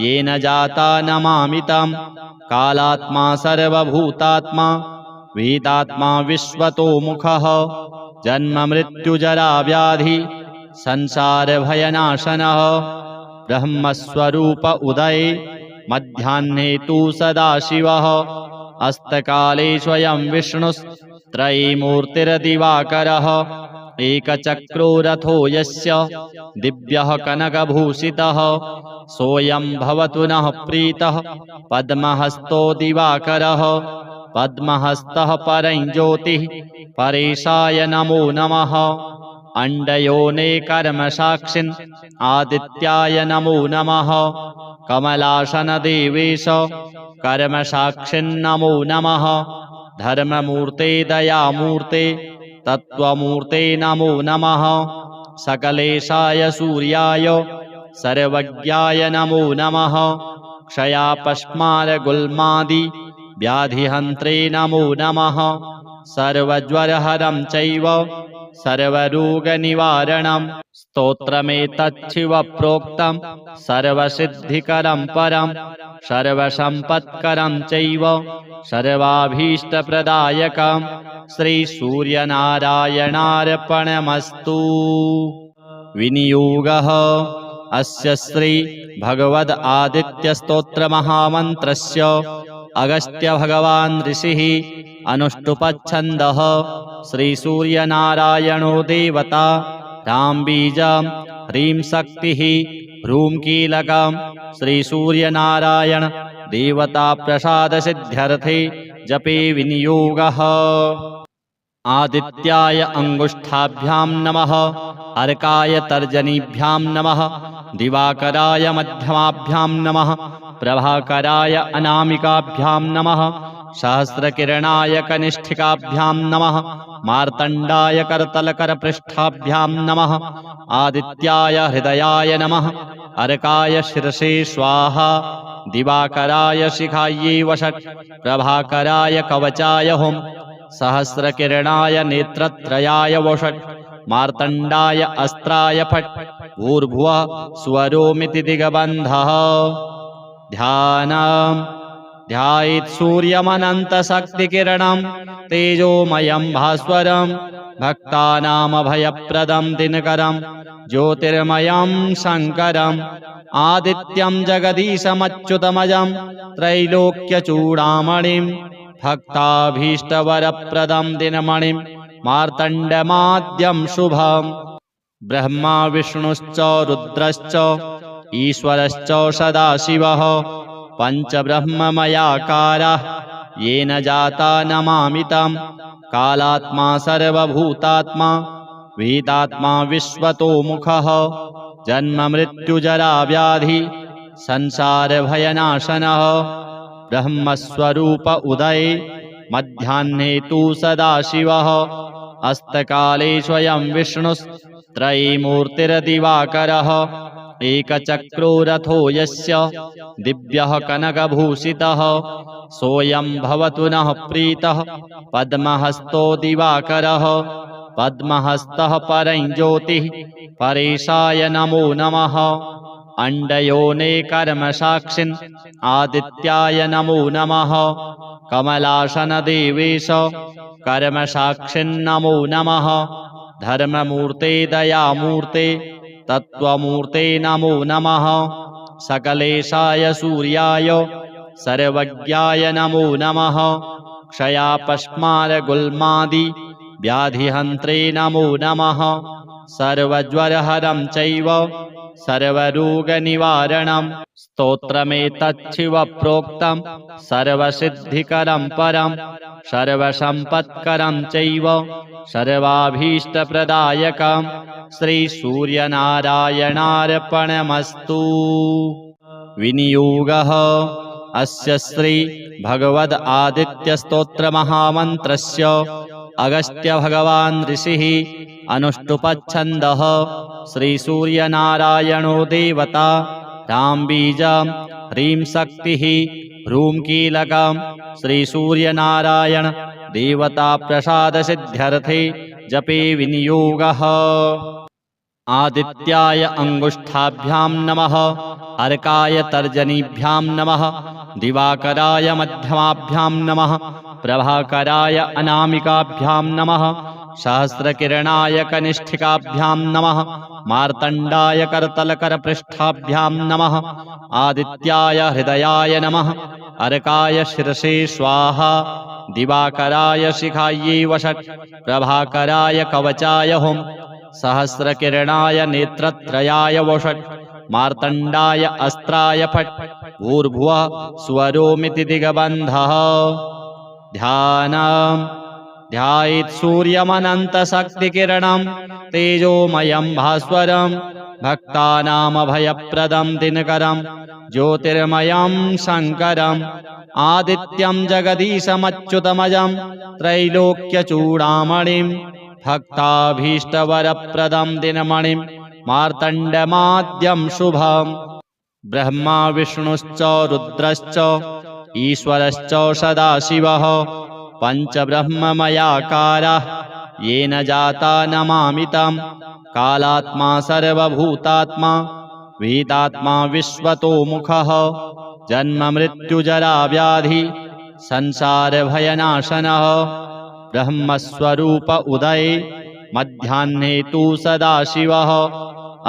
येन जाता नमामि तं कालात्मा सर्वभूतात्मा वेदात्मा विश्वतोमुखः जन्ममृत्युजराव्याधि संसारभयनाशनः ब्रह्मस्वरूप उदये मध्याह्ने तु सदाशिवः अस्तकाले स्वयं विष्णुस्त्रयीमूर्तिर्दिवाकरः एकचक्रो रथो यस्य दिव्यः कनकभूषितः सोऽयं भवतु नः प्रीतः पद्महस्तो दिवाकरः पद्महस्तः परं ज्योतिः परेशाय नमो नमः अण्डयोने कर्मसाक्षिन् आदित्याय नमो नमः कमलासन देवेश कर्मसाक्षिन्नमो नमः धर्ममूर्ते दयामूर्ते तत्त्वमूर्ते नमो नमः सकलेशाय सूर्याय सर्वज्ञाय नमो नमः क्षयापस्मारगुल्मादि व्याधिहन्त्रे नमो नमः सर्वज्वरहरं चैव सर्वरोगनिवारणं स्तोत्रमेतच्छिव प्रोक्तं सर्वसिद्धिकरं परं सर्वसम्पत्करं चैव सर्वाभीष्टप्रदायकं श्रीसूर्यनारायणार्पणमस्तु। विनियोगः अस्य श्री भगवद् आदित्यस्तोत्रमहामन्त्रस्य अगस्त्यभगवान् ऋषिः अनुष्टुप्छन्दः श्रीसूर्यनारायणो देवता रामबीजं ह्रीं शक्तिः ह्रूं कीलकं श्रीसूर्यनारायण देवता प्रसादसिद्ध्यर्थे जपे विनियोगः। आदित्याय अंगुष्ठाभ्यां नमः अर्काय तर्जनीभ्यां नमः दिवाकराय मध्यमाभ्यां नमः प्रभाकराय अनामिकाभ्यां नमः सहस्रकिरणाय कनिष्ठिकाभ्यां नमः मार्तण्डाय करतलकरपृष्ठाभ्यां नमः आदित्याय हृदयाय नमः अर्काय शिरसे स्वाहा दिवाकराय शिखायै वषट् प्रभाकराय कवचाय हुं सहस्रकिरणाय नेत्रत्रयाय वषट् मार्तण्डाय अस्त्राय फट् भूर्भुवः स्वरोमिति दिग्बन्धः। ध्यानम् ध्यायेत् सूर्यमनन्तशक्तिकिरणं तेजोमयं भास्वरं भक्तानामभयप्रदं दिनकरं ज्योतिर्मयं शङ्करम् आदित्यं जगदीशमच्युतमजं त्रैलोक्यचूडामणिं भक्ताभीष्टवरप्रदं दिनमणिं मार्तण्डमाद्यं शुभम् ब्रह्मा विष्णुश्च रुद्रश्च ईश्वरश्च सदाशिवः पञ्चब्रह्ममयाकारः येन जाता नमामि तं कालात्मा सर्वभूतात्मा वेदात्मा विश्वतोमुखः जन्ममृत्युजराव्याधि संसारभयनाशनः ब्रह्मस्वरूप उदये मध्याह्ने तु सदाशिवः अस्तकाले स्वयं विष्णुस्त्रयीमूर्तिर्दिवाकरः एकचक्रो रथो यस्य दिव्यः कनकभूषितः सोऽयं भवतु नः प्रीतः पद्महस्तो दिवाकरः पद्महस्तः परं ज्योतिः परेशाय नमो नमः अण्डयोने कर्मसाक्षिन् आदित्याय नमो नमः कमलासन देवेश कर्मसाक्षिन्नमो नमः धर्ममूर्ते दयामूर्ते तत्त्वमूर्ते नमो नमः सकलेशाय सूर्याय सर्वज्ञाय नमो नमः क्षयापस्मारगुल्मादि व्याधिहन्त्रे नमो नमः सर्वज्वरहरं चैव सर्वरोगनिवारणं स्तोत्रमेतच्छिव प्रोक्तं सर्वसिद्धिकरं परं सर्वसम्पत्करं चैव सर्वाभीष्टप्रदायकं श्रीसूर्यनारायणार्पणमस्तु। विनियोगः अस्य श्री भगवद आदित्य स्तोत्र महामन्त्रस्य अगस्त्य भगवान् ऋषिः अनुष्टुपच्छन्दः श्री सूर्यनारायणो देवता राम बीजं ह्रीं शक्तिः ह्रूं कीलकं श्री सूर्यनारायण देवता प्रसाद सिद्ध्यर्थे जपे विनियोगः। आदित्याय अंगुष्ठाभ्यां नमः, अर्काय तर्जनीभ्यां नमः, दिवाकराय मध्यमाभ्यां नमः, प्रभाकराय अनामिकाभ्यां नमः, सहस्रकिरणाय कनिष्ठिकाभ्यां नमः, मार्तण्डाय करतलकरपृष्ठाभ्यां नमः, आदित्याय हृदयाय नमः, अर्काय शिरसे स्वाहा, दिवाकराय शिखायै वषट्, प्रभाकराय कवचाय हुम्, सहस्रकिरणाय नेत्रत्रयाय वषट्, मार्तण्डाय अस्त्राय फट्, भूर्भुवः स्वरोमिति दिग्बन्धः। ध्यानम् ध्यायेत् सूर्यमनन्तशक्तिकिरणं तेजोमयं भास्वरं भक्तानामभयप्रदं दिनकरं ज्योतिर्मयं शङ्करम् आदित्यं जगदीशमच्युतमजं त्रैलोक्यचूडामणिं भक्ताभीष्टवरप्रदं दिनमणिं मार्तण्डमाद्यं शुभम्। ब्रह्मा विष्णुश्च रुद्रश्च ईश्वरश्च सदाशिवः पञ्चब्रह्ममयाकारः येन जाता नमामि तं। कालात्मा सर्वभूतात्मा वेदात्मा विश्वतोमुखः जन्ममृत्युजराव्याधि संसारभयनाशनः ब्रह्मस्वरूप उदये मध्याह्ने तु सदाशिवः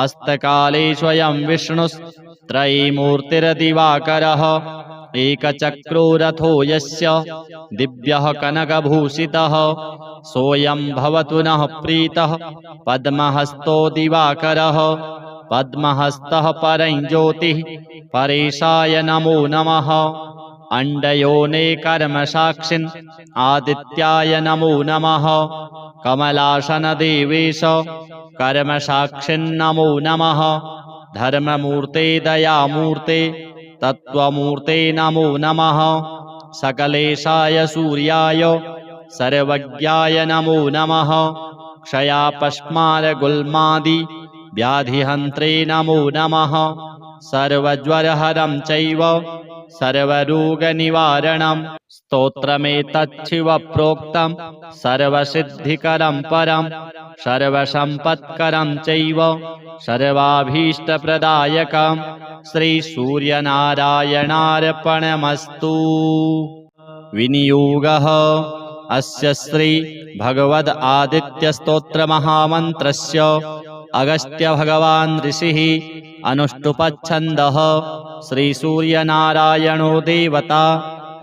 अस्तकाले स्वयं विष्णुस्त्रयीमूर्तिर्दिवाकरः एकचक्रो रथो यस्य दिव्यः कनकभूषितः सोऽयं भवतु नः प्रीतः पद्महस्तो दिवाकरः पद्महस्तः परं ज्योतिः परेशाय नमो नमः। अण्डयोने कर्मसाक्षिन् आदित्याय नमो नमः। कमलासन देवेश कर्मसाक्षिन्नमो नमः। धर्ममूर्ते दयामूर्ते तत्त्वमूर्ते नमो नमः। सकलेशाय सूर्याय सर्वज्ञाय नमो नमः। क्षयापस्मारगुल्मादि व्याधिहन्त्रे नमो नमः। सर्वज्वरहरं चैव सर्वरोगनिवारणं स्तोत्रमेतच्छिव प्रोक्तं सर्वसिद्धिकरं परं सर्वसम्पत्करं चैव सर्वाभीष्टप्रदायकं श्रीसूर्यनारायणार्पणमस्तु। विनियोगः अस्य श्री भगवद आदित्य स्तोत्र महामन्त्रस्य अगस्त्य भगवान् ऋषिः अनुष्टुपच्छन्दः श्री सूर्यनारायणो देवता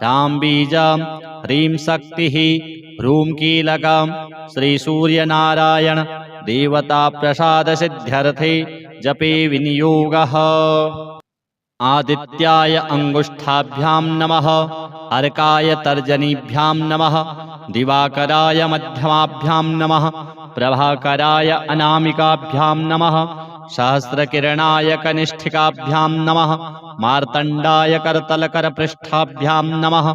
राम बीजं ह्रीं शक्तिः ह्रूं कीलकं श्री सूर्यनारायण देवता प्रसाद सिद्ध्यर्थे जपे विनियोगः। आदित्याय अंगुष्ठाभ्यां नमः, अर्काय तर्जनीभ्यां नमः, दिवाकराय मध्यमाभ्यां नमः, प्रभाकराय अनामिकाभ्यां नमः, सहस्रकिरणाय कनिष्ठिकाभ्यां नमः, मार्तण्डाय करतलकरपृष्ठाभ्यां नमः,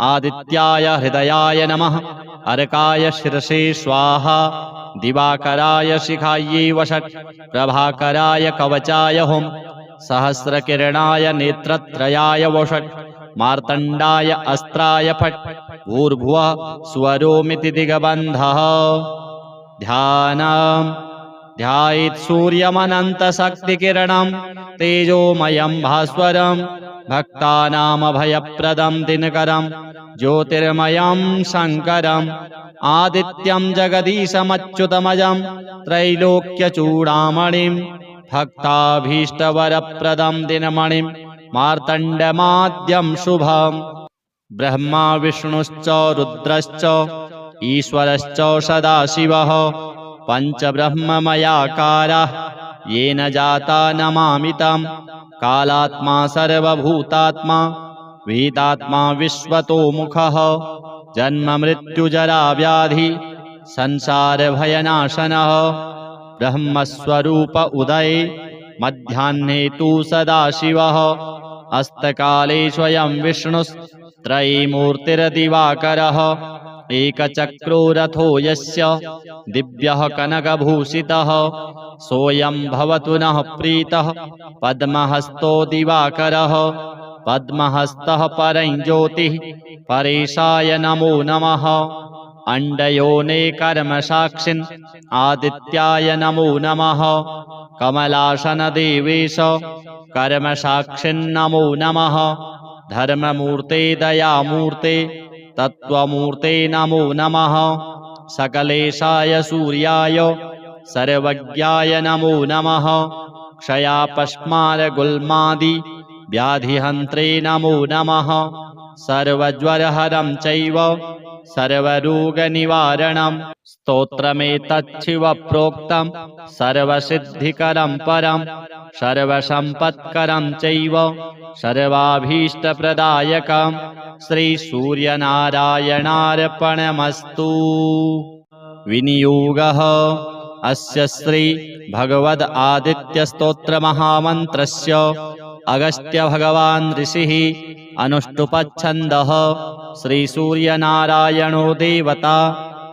आदित्याय हृदयाय नमः, अर्काय शिरसे स्वाहा, दिवाकराय शिखायै वषट्, प्रभाकराय कवचाय हुम्, सहस्रकिरणाय नेत्रत्रयाय वषट्, मार्तण्डाय अस्त्राय फट्, भूर्भुवः स्वरोमिति दिग्बन्धः। ध्यानम् ध्यायेत् सूर्यमनन्तशक्तिकिरणं तेजोमयं भास्वरं भक्तानामभयप्रदं दिनकरं ज्योतिर्मयं शङ्करम् आदित्यं जगदीशमच्युतमजं त्रैलोक्यचूडामणिं भक्ताभीष्टवरप्रदं दिनमणिं मार्तण्डमाद्यं शुभम्। ब्रह्मा विष्णुश्च रुद्रश्च ईश्वरश्च सदाशिवः पञ्चब्रह्ममयाकारः येन जाता नमामि तं कालात्मा सर्वभूतात्मा वेदात्मा विश्वतोमुखः जन्ममृत्युजराव्याधि संसारभयनाशनः ब्रह्मस्वरूप उदये मध्याह्ने तु सदाशिवः अस्तकाले स्वयं विष्णुस्त्रयीमूर्तिर्दिवाकरः एकचक्रो रथो यस्य दिव्यः कनकभूषितः सोऽयं भवतु नः प्रीतः पद्महस्तो दिवाकरः पद्महस्तः परं ज्योतिः परेशाय नमो नमः अण्डयोने कर्मसाक्षिन् आदित्याय नमो नमः कमलासन देवेश कर्मसाक्षिन्नमो नमः धर्ममूर्ते दयामूर्ते तत्त्वमूर्ते नमो नमः सकलेशाय सूर्याय सर्वज्ञाय नमो नमः क्षयापस्मारगुल्मादि व्याधिहन्त्रे नमो नमः सर्वज्वरहरं चैव सर्वरोगनिवारणं स्तोत्रमेतच्छिव प्रोक्तं सर्वसिद्धिकरं परं सर्वसम्पत्करं चैव सर्वाभीष्टप्रदायकं श्रीसूर्यनारायणार्पणमस्तु। विनियोगः अस्य श्री भगवद् आदित्यस्तोत्रमहामन्त्रस्य अगस्त्यभगवान् ऋषिः अनुष्टुप्छन्दः श्रीसूर्यनारायणो देवता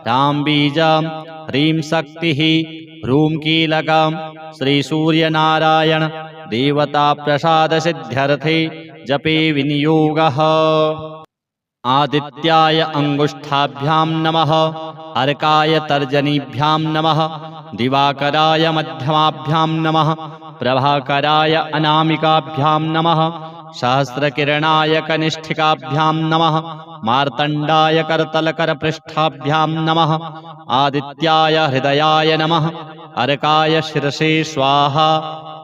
रामबीजं ह्रीं शक्तिः ह्रूं कीलकं श्रीसूर्यनारायण देवता प्रसादसिद्ध्यर्थे जपे विनियोगः। आदित्याय अंगुष्ठाभ्यां नमः अर्काय तर्जनीभ्यां नमः दिवाकराय मध्यमाभ्यां नमः प्रभाकराय अनामिकाभ्यां नमः सहस्रकिरणाय कनिष्ठिकाभ्यां नमः मार्तण्डाय करतलकरपृष्ठाभ्यां नमः आदित्याय हृदयाय नमः अर्काय शिरसे स्वाहा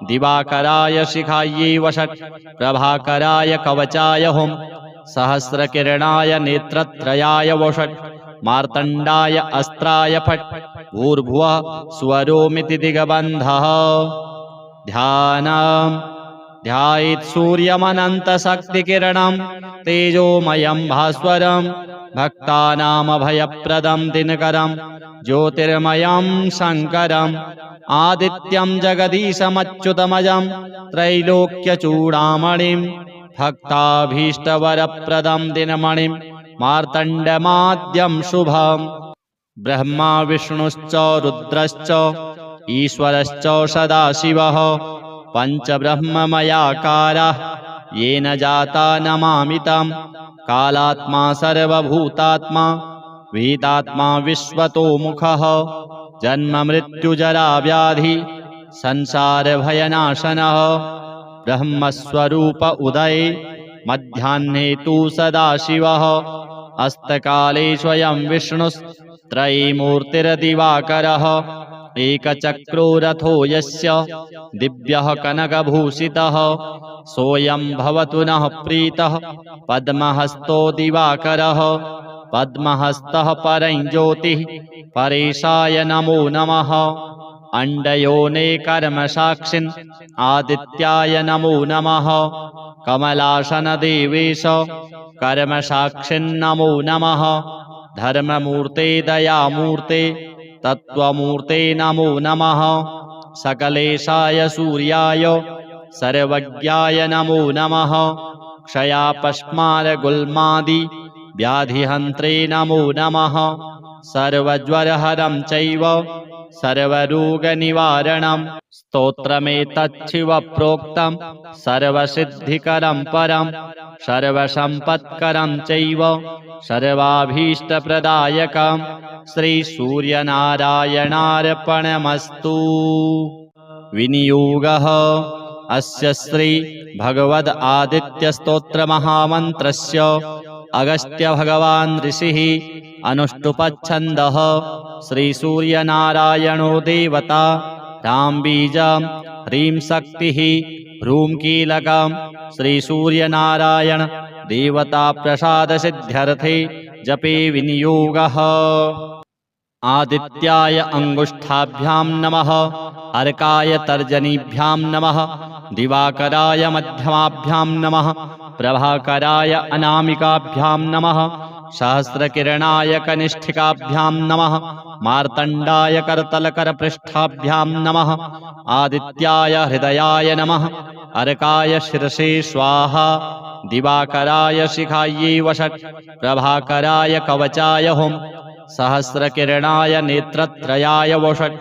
दिवाकराय शिखायै वषट् प्रभाकराय कवचाय हुं सहस्रकिरणाय नेत्रत्रयाय वषट् मार्तण्डाय अस्त्राय फट् भूर्भुवः स्वरोमिति दिगबन्धः। ध्यानम् ध्यायेत् सूर्यमनन्तशक्तिकिरणं तेजोमयं भास्वरं भक्तानामभयप्रदं दिनकरं ज्योतिर्मयं शङ्करम् आदित्यं जगदीशमच्युतमजं त्रैलोक्यचूडामणिं भक्ताभीष्टवरप्रदं दिनमणिं मार्तण्डमाद्यं शुभम् ब्रह्मा विष्णुश्च रुद्रश्च ईश्वरश्च सदाशिवः पञ्चब्रह्ममयाकारः येन जाता नमामि तं कालात्मा सर्वभूतात्मा वेदात्मा विश्वतोमुखः जन्ममृत्युजराव्याधि संसारभयनाशनः ब्रह्मस्वरूप उदये मध्याह्ने तु सदाशिवः अस्तकाले स्वयं विष्णुस्त्रयीमूर्तिर्दिवाकरः एकचक्रो रथो यस्य दिव्यः कनकभूषितः सोऽयं भवतु नः प्रीतः पद्महस्तो दिवाकरः पद्महस्तः परं ज्योतिः परेशाय नमो नमः अण्डयोने कर्मसाक्षिन् आदित्याय नमो नमः कमलासन देवेश कर्मसाक्षिन्नमो नमः धर्ममूर्ते दयामूर्ते तत्त्वमूर्ते नमो नमः सकलेशाय सूर्याय सर्वज्ञाय नमो नमः क्षयापस्मारगुल्मादि व्याधिहन्त्रे नमो नमः सर्वज्वरहरं चैव सर्वरोगनिवारणं स्तोत्रमेतच्छिव प्रोक्तं सर्वसिद्धिकरं परं सर्वसम्पत्करं चैव सर्वाभीष्टप्रदायकं श्रीसूर्यनारायणार्पणमस्तु। विनियोगः अस्य श्री भगवद् आदित्यस्तोत्रमहामन्त्रस्य अगस्त्यभगवान् ऋषिः अनुष्टुप्छन्दः श्रीसूर्यनारायणो देवता रामबीजं ह्रीं शक्तिः ह्रूं कीलकं श्रीसूर्यनारायण देवता प्रसादसिद्ध्यर्थे जपे विनियोगः। आदित्याय अंगुष्ठाभ्यां नमः। अर्काय तर्जनीभ्यां नमः। दिवाकराय मध्यमाभ्यां नमः। प्रभाकराय अनामिकाभ्यां नमः। सहस्रकिरणाय कनिष्ठिकाभ्यां नमः। मार्तण्डाय करतलकरपृष्ठाभ्यां नमः। आदित्याय हृदयाय नमः। अर्काय शिरसे स्वाहा। दिवाकराय शिखायै वषट्। प्रभाकराय कवचाय हुम्। सहस्रकिरणाय नेत्रत्रयाय वषट्।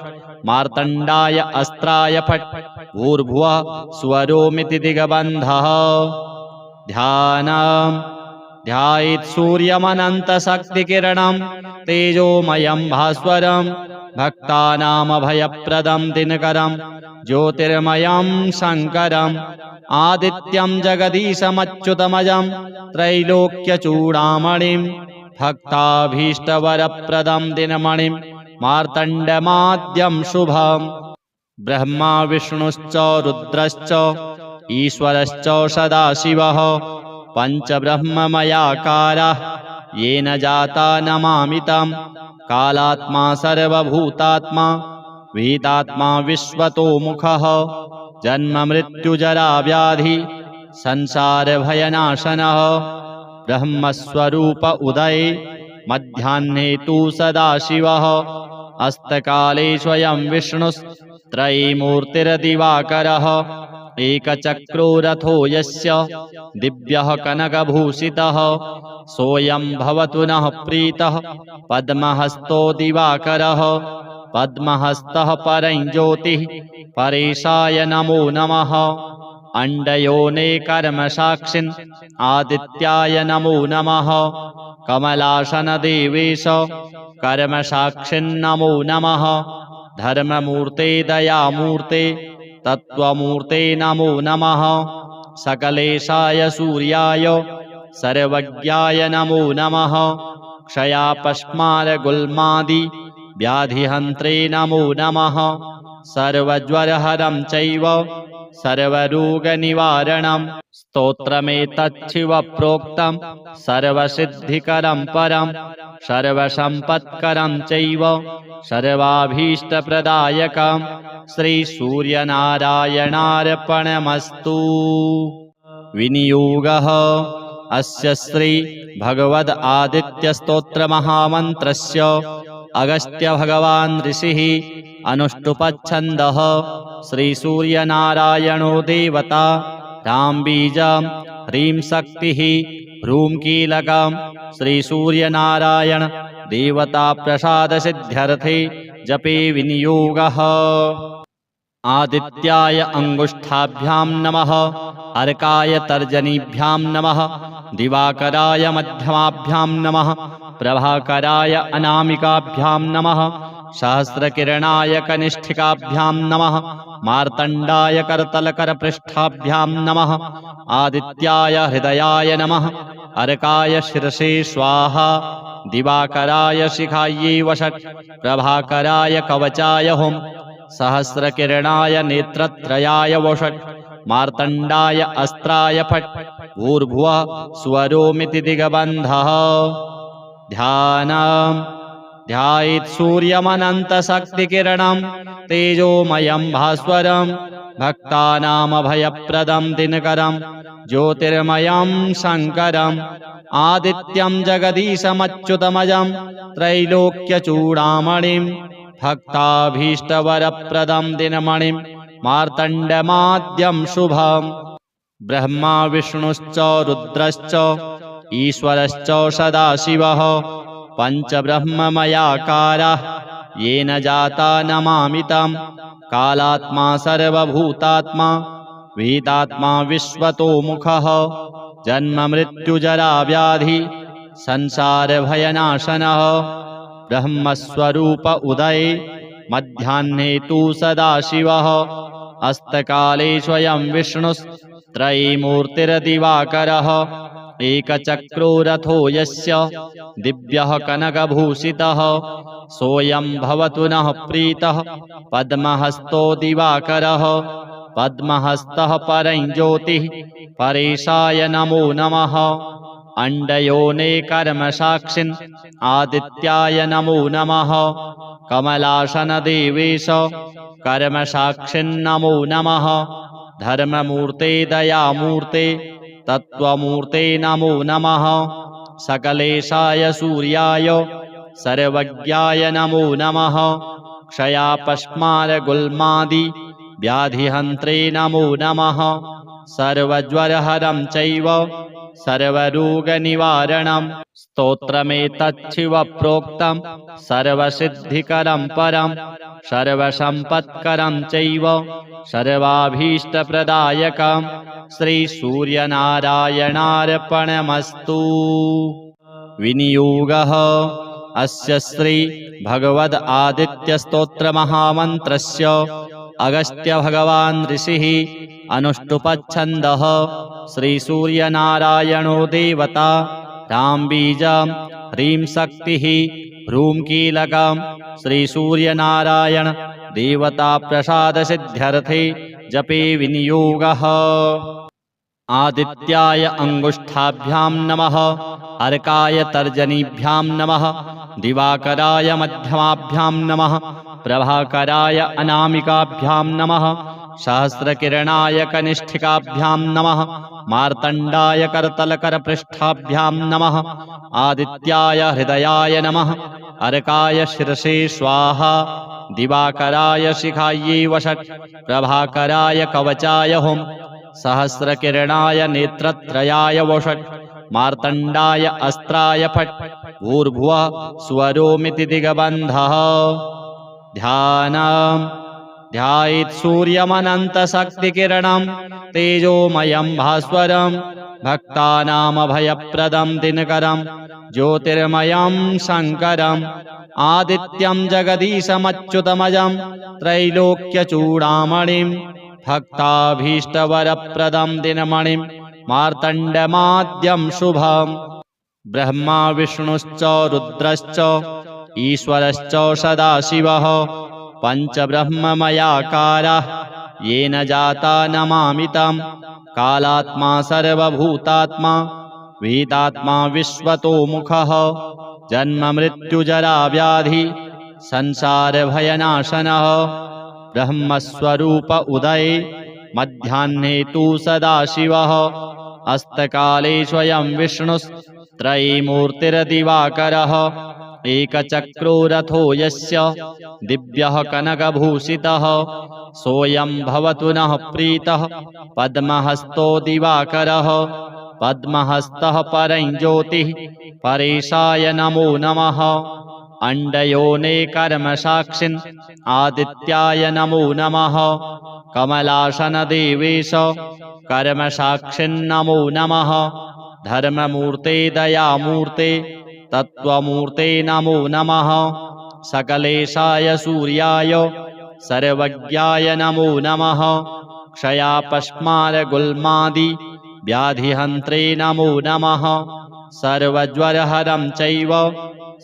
मार्तण्डाय अस्त्राय फट्। भूर्भुवः स्वरोमिति दिगबन्धः। ध्यानम्। ध्यायेत् सूर्यमनन्तशक्तिकिरणं तेजोमयं भास्वरं भक्तानामभयप्रदं दिनकरं ज्योतिर्मयं शङ्करम् आदित्यं जगदीशमच्युतमजं त्रैलोक्यचूडामणिं भक्ताभीष्टवरप्रदं दिनमणिं मार्तण्डमाद्यं शुभम्। ब्रह्मा विष्णुश्च रुद्रश्च ईश्वरश्च सदाशिवः पञ्चब्रह्ममयाकारः येन जाता नमामि तं। कालात्मा सर्वभूतात्मा वेदात्मा विश्वतोमुखः जन्ममृत्युजराव्याधि संसारभयनाशनः ब्रह्मस्वरूप उदये मध्याह्ने तु सदाशिवः अस्तकाले स्वयं विष्णुस्त्रयीमूर्तिर्दिवाकरः एकचक्रो रथो यस्य दिव्यः कनकभूषितः सोऽयं भवतु नः प्रीतः पद्महस्तो दिवाकरः पद्महस्तः परं ज्योतिः परेशाय नमो नमः। अण्डयोने कर्मसाक्षिन् आदित्याय नमो नमः। कमलासनदेवेश कर्मसाक्षिन्नमो नमः। धर्ममूर्ते दयामूर्ते तत्त्वमूर्ते नमो नमः। सकलेशाय सूर्याय सर्वज्ञाय नमो नमः। क्षयापस्मारगुल्मादि व्याधिहन्त्रे नमो नमः। सर्वज्वरहरं चैव सर्वरोगनिवारणं स्तोत्रमेतच्छिव प्रोक्तं सर्वसिद्धिकरं परं सर्वसम्पत्करं चैव सर्वाभीष्टप्रदायकं श्रीसूर्यनारायणार्पणमस्तु। विनियोगः। अस्य श्री भगवद आदित्यस्तोत्रमहामन्त्रस्य अगस्त्यभगवान् ऋषिः अनुष्टुप्छन्दः श्रीसूर्यनारायणो देवता रामबीजं ह्रीं शक्तिः ह्रूं कीलकं श्रीसूर्यनारायण देवता प्रसादसिद्ध्यर्थे जपे विनियोगः। आदित्याय अंगुष्ठाभ्यां नमः। अर्काय तर्जनीभ्यां नमः। दिवाकराय मध्यमाभ्यां नमः। प्रभाकराय अनामिकाभ्यां नमः। सहस्रकिरणाय कनिष्ठिकाभ्यां नमः। मार्तण्डाय करतलकरपृष्ठाभ्यां नमः। आदित्याय हृदयाय नमः। अर्काय शिरसे स्वाहा। दिवाकराय शिखायै वषट्। प्रभाकराय कवचाय हुम्। सहस्रकिरणाय नेत्रत्रयाय वषट्। मार्तण्डाय अस्त्राय फट्। भूर्भुवः स्वरोमिति दिगबन्धः। ध्यानम्। ध्यायेत् सूर्यमनन्तशक्तिकिरणं तेजोमयं भास्वरं भक्तानामभयप्रदं दिनकरं ज्योतिर्मयं शङ्करम् आदित्यं जगदीशमच्युतमजं त्रैलोक्यचूडामणिं भक्ताभीष्टवरप्रदं दिनमणिं मार्तण्डमाद्यं शुभम्। ब्रह्मा विष्णुश्च रुद्रश्च ईश्वरश्च सदाशिवः पञ्चब्रह्ममयाकारः येन जाता नमामि तं। कालात्मा सर्वभूतात्मा वेदात्मा विश्वतोमुखः जन्ममृत्युजराव्याधि संसारभयनाशनः ब्रह्मस्वरूप उदये मध्याह्ने तु सदाशिवः अस्तकाले स्वयं विष्णुस्त्रयीमूर्तिर्दिवाकरः एकचक्रो रथो यस्य दिव्यः कनकभूषितः सोऽयं भवतु नः प्रीतः पद्महस्तो दिवाकरः पद्महस्तः परं ज्योतिः परेशाय नमो नमः। अण्डयोने कर्मसाक्षिन् आदित्याय नमो नमः कमलासन देवेश कर्मसाक्षिन्नमो नमः धर्ममूर्ते दयामूर्ते तत्त्वमूर्ते नमो नमः सकलेशाय सूर्याय सर्वज्ञाय नमो नमः क्षयापस्मारगुल्मादि व्याधिहन्त्रे नमो नमः सर्वज्वरहरं चैव सर्वरोगनिवारणं स्तोत्रमेतच्छिवप्रोक्तं सर्वसिद्धिकरं परं सर्वसम्पत्करं चैव सर्वाभीष्टप्रदायकं श्रीसूर्यनारायणार्पणमस्तु। विनियोगः अस्य श्री भगवद आदित्य स्तोत्र महामन्त्रस्य अगस्त्य भगवान् ऋषिः अनुष्टुपच्छन्दः श्री सूर्यनारायणो देवता राम बीजं ह्रीं शक्तिः ह्रूं कीलकं श्री सूर्यनारायण देवता प्रसाद सिद्ध्यर्थे जपे विनियोगः। आदित्याय अंगुष्ठाभ्यां नमः अर्काय तर्जनीभ्यां नमः दिवाकराय मध्यमाभ्यां नमः प्रभाकराय अनामिकाभ्यां नमः सहस्रकिरणाय कनिष्ठिकाभ्यां नमः मार्तण्डाय करतलकरपृष्ठाभ्यां नमः आदित्याय हृदयाय नमः अर्काय शिरसे स्वाहा दिवाकराय शिखायै वषट् प्रभाकराय कवचाय हुं सहस्रकिरणाय नेत्रत्रयाय वषट् मार्तण्डाय अस्त्राय फट् भूर्भुवः स्वरोमिति दिगबन्धः। ध्यानम् ध्यायेत् सूर्यमनन्तशक्तिकिरणं तेजोमयं भास्वरं भक्तानामभयप्रदं दिनकरं ज्योतिर्मयं शङ्करम् आदित्यं जगदीशमच्युतमजं त्रैलोक्यचूडामणिं भक्ताभीष्टवरप्रदं दिनमणिं मार्तण्डमाद्यं शुभम् ब्रह्मा विष्णुश्च रुद्रश्च ईश्वरश्च सदाशिवः पञ्चब्रह्ममयाकारः येन जाता नमामि तं कालात्मा सर्वभूतात्मा वेदात्मा विश्वतोमुखः जन्ममृत्युजराव्याधि संसारभयनाशनः ब्रह्मस्वरूप उदये मध्याह्ने तु सदाशिवः अस्तकाले स्वयं विष्णुस्त्रयीमूर्तिर्दिवाकरः एकचक्रो रथो यस्य दिव्यः कनकभूषितः सोऽयं भवतु नः प्रीतः पद्महस्तो दिवाकरः पद्महस्तः परं ज्योतिः परेशाय नमो नमः अण्डयोने कर्मसाक्षिन् आदित्याय नमो नमः कमलासन देवेश कर्मसाक्षिन्नमो नमः धर्ममूर्ते दयामूर्ते तत्त्वमूर्ते नमो नमः सकलेशाय सूर्याय सर्वज्ञाय नमो नमः क्षयापस्मारगुल्मादि व्याधिहन्त्रे नमो नमः सर्वज्वरहरं चैव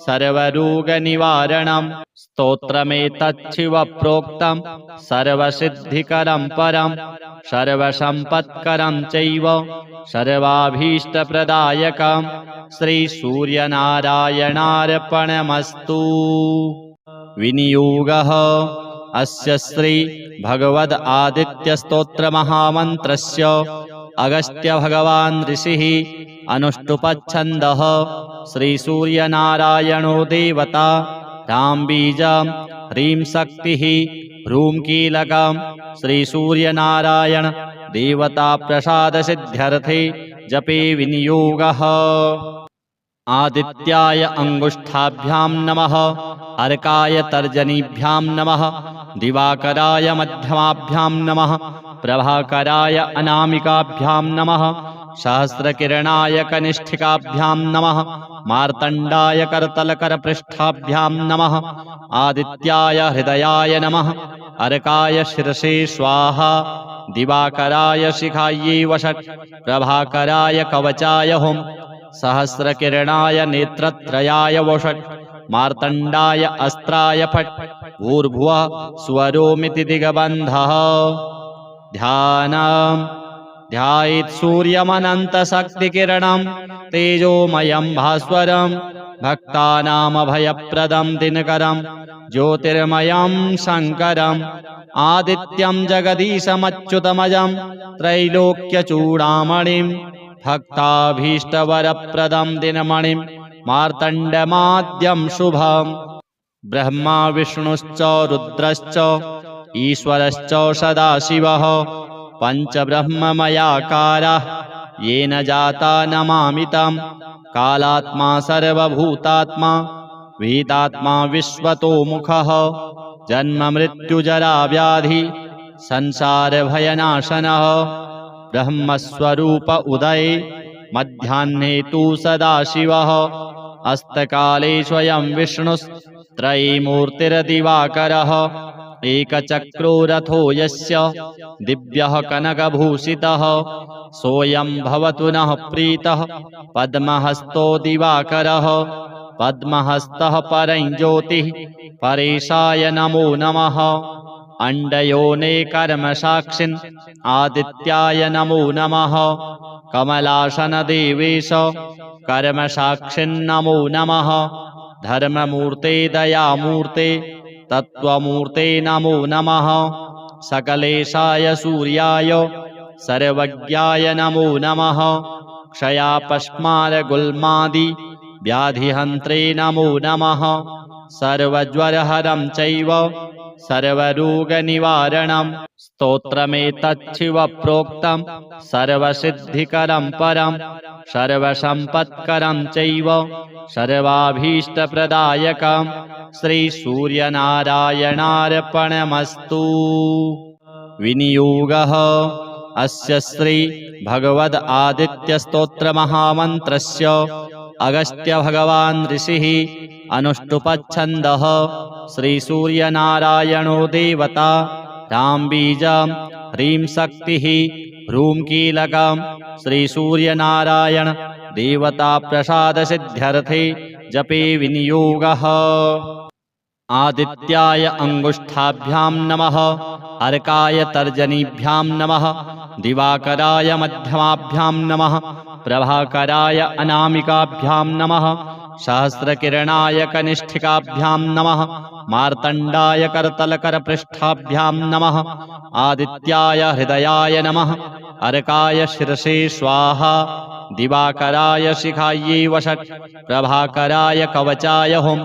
सर्वरोगनिवारणं स्तोत्रमेतच्छिवप्रोक्तं सर्वसिद्धिकरं परं सर्वसम्पत्करं चैव सर्वाभीष्टप्रदायकं श्रीसूर्यनारायणार्पणमस्तु। विनियोगः अस्य श्री भगवद आदित्य स्तोत्र महामन्त्रस्य अगस्त्य भगवान् ऋषिः अनुष्टुपच्छन्दः श्री सूर्यनारायणो देवता राम बीजं ह्रीं शक्तिः ह्रूं कीलकं श्री सूर्यनारायण देवता प्रसाद सिद्ध्यर्थे जपे विनियोगः। आदित्याय अंगुष्ठाभ्यां नमः अर्काय तर्जनीभ्यां नमः दिवाकराय मध्यमाभ्यां नमः प्रभाकराय अनामिकाभ्यां नमः सहस्रकिरणाय कनिष्ठिकाभ्यां नमः मार्तण्डाय करतलकरपृष्ठाभ्यां नमः आदित्याय हृदयाय नमः अर्काय शिरसे स्वाहा दिवाकराय शिखायै वषट् प्रभाकराय कवचाय हुं सहस्रकिरणाय नेत्रत्रयाय वषट् मार्तण्डाय अस्त्राय फट् भूर्भुवः स्वरोमिति दिगबन्धः। ध्यानम् ध्यायेत् सूर्यमनन्तशक्तिकिरणं तेजोमयं भास्वरं भक्तानामभयप्रदं दिनकरं ज्योतिर्मयं शङ्करम् आदित्यं जगदीशमच्युतमजं त्रैलोक्यचूडामणिं भक्ताभीष्टवरप्रदं दिनमणिं मार्तण्डमाद्यं शुभम् ब्रह्मा विष्णुश्च रुद्रश्च ईश्वरश्च सदाशिवः पञ्चब्रह्ममयाकारः येन जाता नमामि तं कालात्मा सर्वभूतात्मा वेदात्मा विश्वतोमुखः जन्ममृत्युजराव्याधि संसारभयनाशनः ब्रह्मस्वरूप उदये मध्याह्ने तु सदाशिवः अस्तकाले स्वयं विष्णुस्त्रयीमूर्तिर्दिवाकरः एकचक्रो रथो यस्य दिव्यः कनकभूषितः सोऽयं भवतु नः प्रीतः पद्महस्तो दिवाकरः पद्महस्तः परं ज्योतिः परेशाय नमो नमः अण्डयोने कर्मसाक्षिन् आदित्याय नमो नमः कमलासनदेवेश कर्मसाक्षिन्नमो नमः धर्ममूर्ते दयामूर्ते तत्त्वमूर्ते नमो नमः सकलेशाय सूर्याय सर्वज्ञाय नमो नमः क्षयापस्मारगुल्मादि व्याधिहन्त्रे नमो नमः सर्वज्वरहरं चैव सर्वरोगनिवारणं स्तोत्रमेतच्छिव प्रोक्तं सर्वसिद्धिकरं परं सर्वसम्पत्करं चैव सर्वाभीष्टप्रदायकं श्रीसूर्यनारायणार्पणमस्तु। विनियोगः अस्य श्री भगवद आदित्यस्तोत्रमहामन्त्रस्य अगस्त्यभगवान् ऋषिः अनुष्टुप्छन्दः श्रीसूर्यनारायणो देवता रामबीजं ह्रीं शक्तिः ह्रूं कीलकं श्रीसूर्यनारायण देवता प्रसादसिद्ध्यर्थे जपे विनियोगः। आदित्याय अंगुष्ठाभ्यां नमः अर्काय तर्जनीभ्यां नमः दिवाकराय मध्यमाभ्यां नमः प्रभाकराय अनामिकाभ्यां नमः सहस्रकिरणाय कनिष्ठिकाभ्यां नमः मार्तण्डाय करतलकरपृष्ठाभ्यां नमः आदित्याय हृदयाय नमः अर्काय शिरसे स्वाहा दिवाकराय शिखायै वषट् प्रभाकराय कवचाय हुं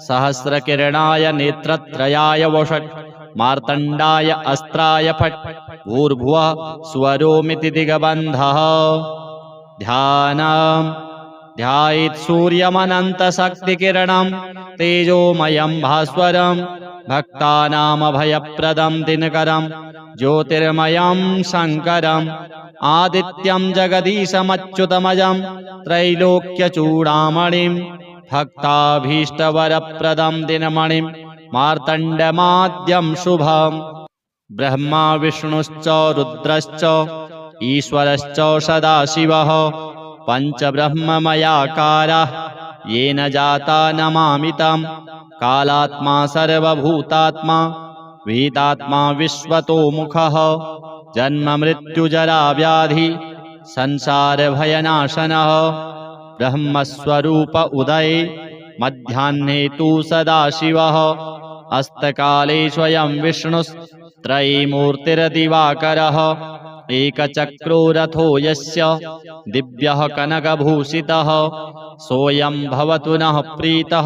सहस्रकिरणाय नेत्रत्रयाय वषट् मार्तण्डाय अस्त्राय फट् भूर्भुवः स्वरोमिति दिग्बन्धः। ध्यानम् ध्यायेत् सूर्यमनन्तशक्तिकिरणं तेजोमयं भास्वरं भक्तानामभयप्रदं दिनकरं ज्योतिर्मयं शङ्करम् आदित्यं जगदीशमच्युतमजं त्रैलोक्यचूडामणिं भक्ताभीष्टवरप्रदं दिनमणिं मार्तण्डमाद्यं शुभम् ब्रह्मा विष्णुश्च रुद्रश्च ईश्वरश्च सदाशिवः पञ्चब्रह्ममयाकारः येन जाता नमामि तं कालात्मा सर्वभूतात्मा वेदात्मा विश्वतोमुखः जन्ममृत्युजराव्याधि संसारभयनाशनः ब्रह्मस्वरूप उदये मध्याह्ने तु सदाशिवः अस्तकाले स्वयं विष्णुस्त्रयीमूर्तिर्दिवाकरः एकचक्रो रथो यस्य दिव्यः कनकभूषितः सोऽयं भवतु नः प्रीतः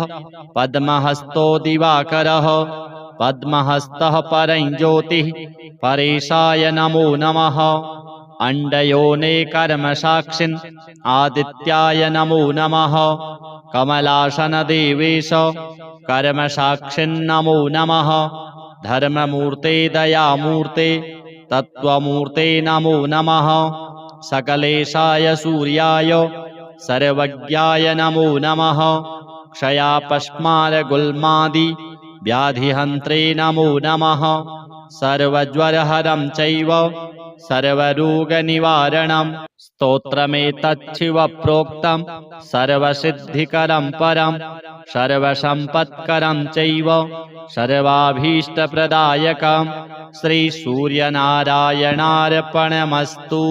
पद्महस्तो दिवाकरः पद्महस्तः परं ज्योतिः परेशाय नमो नमः अण्डयोने कर्मसाक्षिन् आदित्याय नमो नमः कमलासनदेवेश कर्मसाक्षिन्नमो नमः धर्ममूर्ते दयामूर्ते तत्त्वमूर्ते नमो नमः सकलेशाय सूर्याय सर्वज्ञाय नमो नमः क्षयापस्मारगुल्मादि व्याधिहन्त्रे नमो नमः सर्वज्वरहरं चैव सर्वरोगनिवारणं स्तोत्रमेतच्छिव प्रोक्तं सर्वसिद्धिकरं परं सर्वसम्पत्करं चैव सर्वाभीष्टप्रदायकं श्रीसूर्यनारायणार्पणमस्तु।